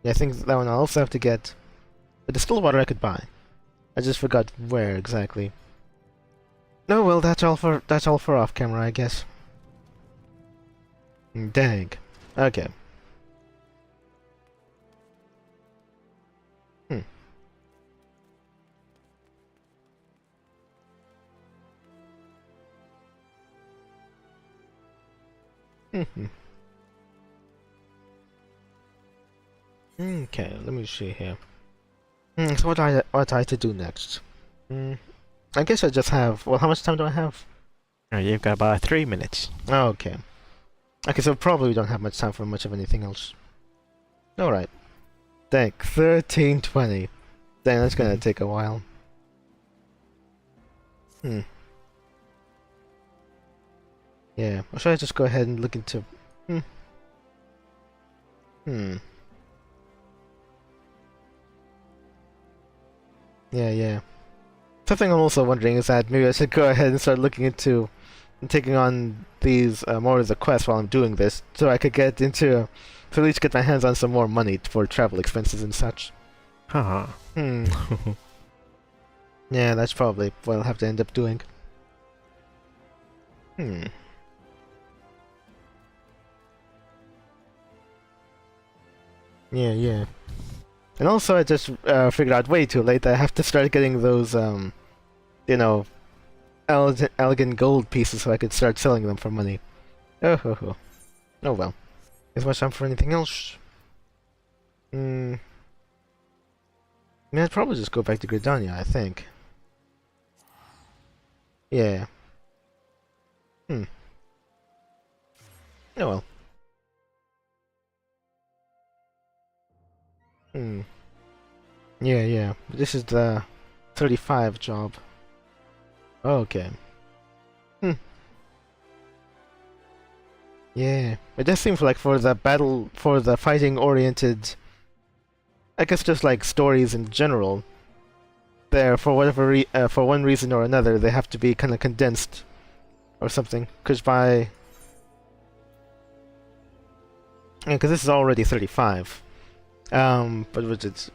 Yeah, I think that one I also have to get. But distilled water I could buy. I just forgot where exactly. No, well that's all for off camera, I guess. Dang. Okay. Okay, let me see here. So what I to do next? I guess I just have. Well, how much time do I have? You've got about 3 minutes. Okay. Okay, so probably we don't have much time for much of anything else. All right. Dang, 13:20. Dang, that's gonna take a while. Yeah. Or should I just go ahead and look into? Yeah. Something I'm also wondering is that maybe I should go ahead and start looking into taking on these more of the quests while I'm doing this, so I could get into, so at least get my hands on some more money for travel expenses and such. Haha. Yeah, that's probably what I'll have to end up doing. Yeah. And also, I just figured out way too late that I have to start getting those, you know, elegant gold pieces so I could start selling them for money. Oh well. Is much time for anything else? Yeah, I'd probably just go back to Gridania, I think. Yeah. Oh well. Yeah. This is the 35 job. Okay. Yeah. It does seem like for the fighting oriented, I guess just like stories in general, there for one reason or another they have to be kind of condensed or something. Because this is already 35. But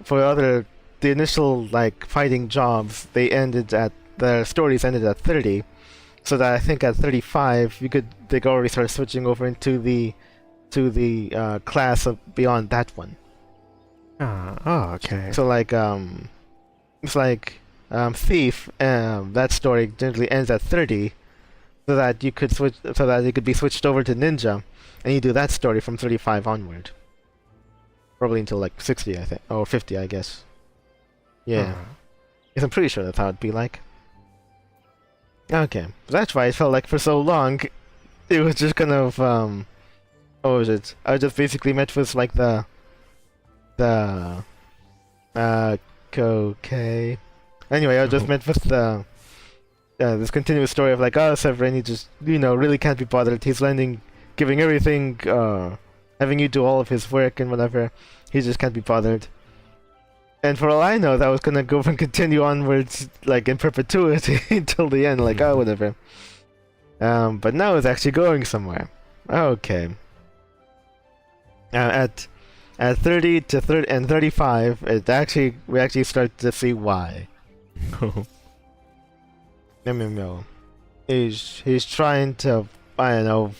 for the initial like fighting jobs, their stories ended at 30, so that I think at 35 they could already start switching over into the class beyond that one. Okay. So like it's like Thief, that story generally ends at 30, so that you could switch, so that it could be switched over to Ninja, and you do that story from 35 onward. Probably until like 60, I think, or 50, I guess. Yeah, yes, I'm pretty sure that's how it'd be like. Okay, that's why it felt like for so long, it was just kind of what was it? I just basically met with like the okay. Anyway, I just met with the this continuous story of like, oh, Severin, he just, you know, really can't be bothered. He's giving everything, having you do all of his work and whatever. He just can't be bothered. And for all I know, that was gonna go and continue onwards, like in perpetuity until the end. Like, oh, whatever. But now it's actually going somewhere. Okay. At 30 to 30 and 35, we actually start to see why. No. He's trying to, I don't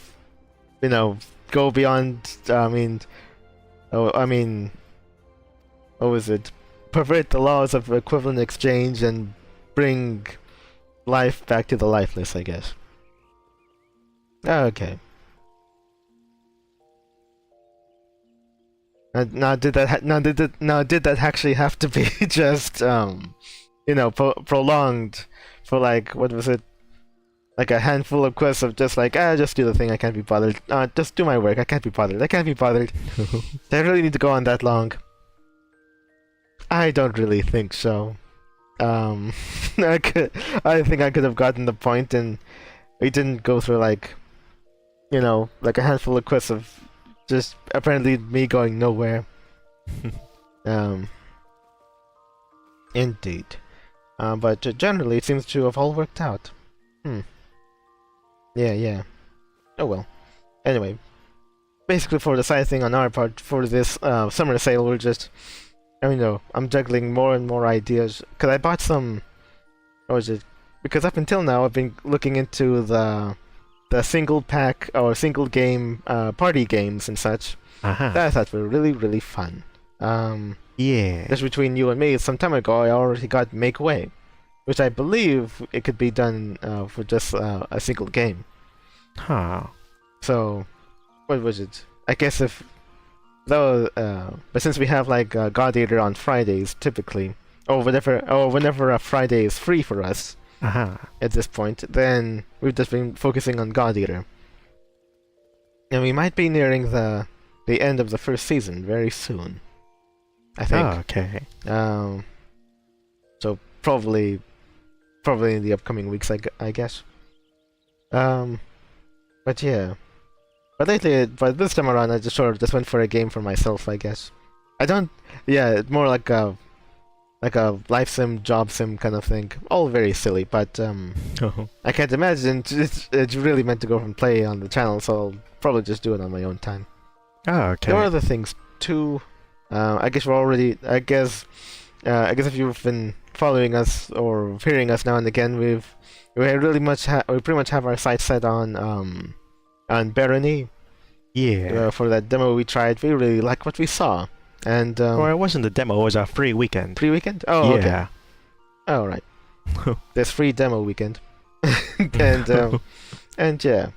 know, go beyond. What was it? Pervert the laws of equivalent exchange and bring life back to the lifeless, I guess. Okay. Now did that actually have to be just prolonged for like, what was it? Like a handful of quests of just like, just do the thing, I can't be bothered. Just do my work, I can't be bothered. Do I really need to go on that long? I don't really think so. I think I could have gotten the point, and we didn't go through like, like a handful of quests of just apparently me going nowhere. Indeed. But generally it seems to have all worked out. Yeah. Oh well. Anyway, basically for the side thing on our part, for this summer sale, we're just, I'm juggling more and more ideas. Because I bought some, because up until now I've been looking into the single pack or single game party games and such. That I thought were really, really fun. Yeah. Just between you and me, some time ago I already got Make Way, which I believe it could be done for just a single game. So, what was it? I guess but since we have like God Eater on Fridays typically, or whenever a Friday is free for us at this point, then we've just been focusing on God Eater. And we might be nearing the end of the first season very soon, I think. Oh, okay. So probably in the upcoming weeks, I guess. But yeah. But this time around, I just sort of just went for a game for myself, I guess. It's more like a life sim, job sim kind of thing. All very silly, but I can't imagine it's really meant to go and play on the channel, so I'll probably just do it on my own time. Oh, okay. There are other things too. I guess if you've been following us or hearing us now and again, we pretty much have our sights set on Barony. Yeah. For that demo we tried, we really liked what we saw. And or it wasn't a demo, it was a free weekend. Free weekend? Oh, yeah. Okay. Oh, right. There's free demo weekend. and yeah.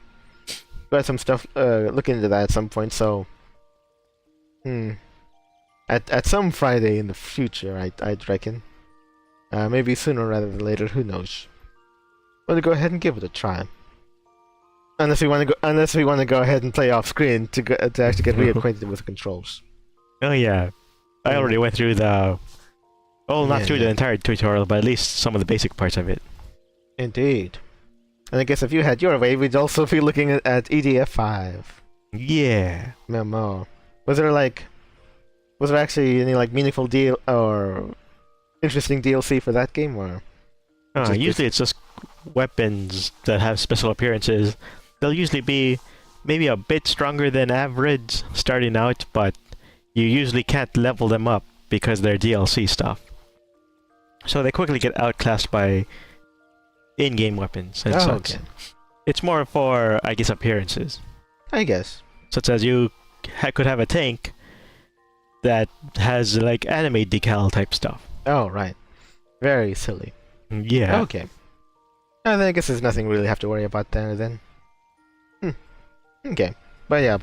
Got some stuff looking into that at some point, so at some Friday in the future, I'd reckon. Maybe sooner rather than later, who knows. Want to go ahead and give it a try. Unless we want to go ahead and play off screen to actually get reacquainted with the controls. Oh yeah, I already went through not through the entire tutorial, but at least some of the basic parts of it. Indeed. And I guess if you had your way, we'd also be looking at EDF5. Yeah. Memo. Was there actually any like meaningful deal or interesting DLC for that game, or? Usually it's just weapons that have special appearances. They'll usually be maybe a bit stronger than average starting out, but you usually can't level them up because they're DLC stuff. So they quickly get outclassed by in-game weapons and such. Okay. It's more for, I guess, appearances. I guess. Such as you could have a tank that has like anime decal type stuff. Oh, right. Very silly. Yeah. Okay. And I guess there's nothing really have to worry about there then. Okay, but yeah,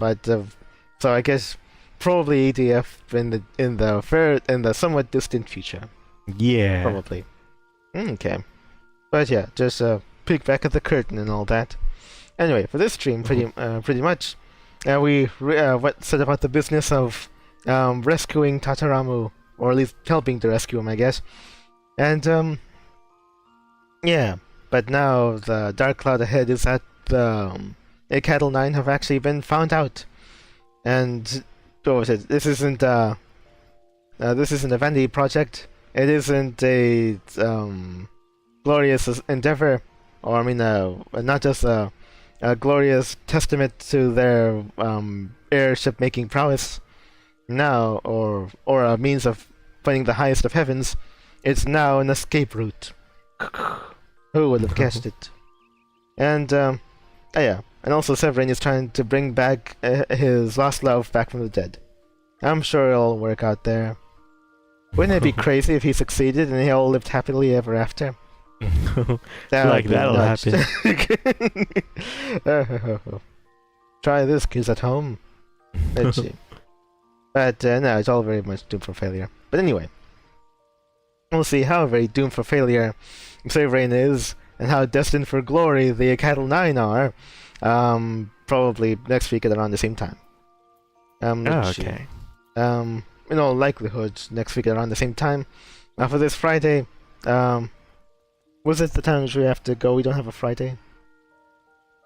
so I guess probably EDF in the somewhat distant future. Yeah. Probably. Okay. But yeah, just peek back at the curtain and all that. Anyway, for this stream, pretty much, we set about the business of rescuing Tataramu, or at least helping to rescue him, I guess. And yeah, but now the dark cloud ahead is that the Ixal have actually been found out, and what was it? This isn't a vanity project. It isn't a glorious endeavor, or I mean, not just a glorious testament to their airship-making prowess. Now, or a means of finding the highest of heavens, it's now an escape route. Who would have guessed it? And yeah, and also Severin is trying to bring back his lost love back from the dead. I'm sure it'll work out there. Wouldn't it be crazy if he succeeded and they all lived happily ever after? That'll happen. Try this, kids at home. Let's see. But no, it's all very much doomed for failure. But anyway, we'll see how very doomed for failure Severin is, and how destined for glory the Ixal are. Probably next week at around the same time. Okay. In all likelihood, next week at around the same time. For this Friday, was it the times we have to go? We don't have a Friday.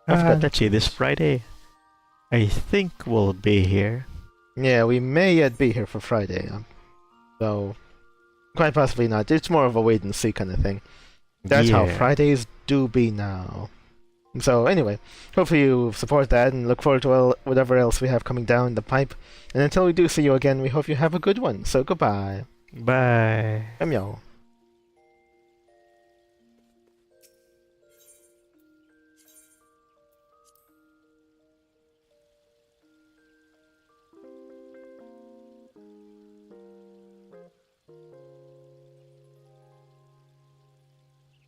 Let's see, this Friday, I think we'll be here. Yeah, we may yet be here for Friday. So, quite possibly not. It's more of a wait and see kind of thing. That's how Fridays do be now. So anyway, hopefully you support that and look forward to whatever else we have coming down the pipe. And until we do see you again, we hope you have a good one. So goodbye. Bye. Meow.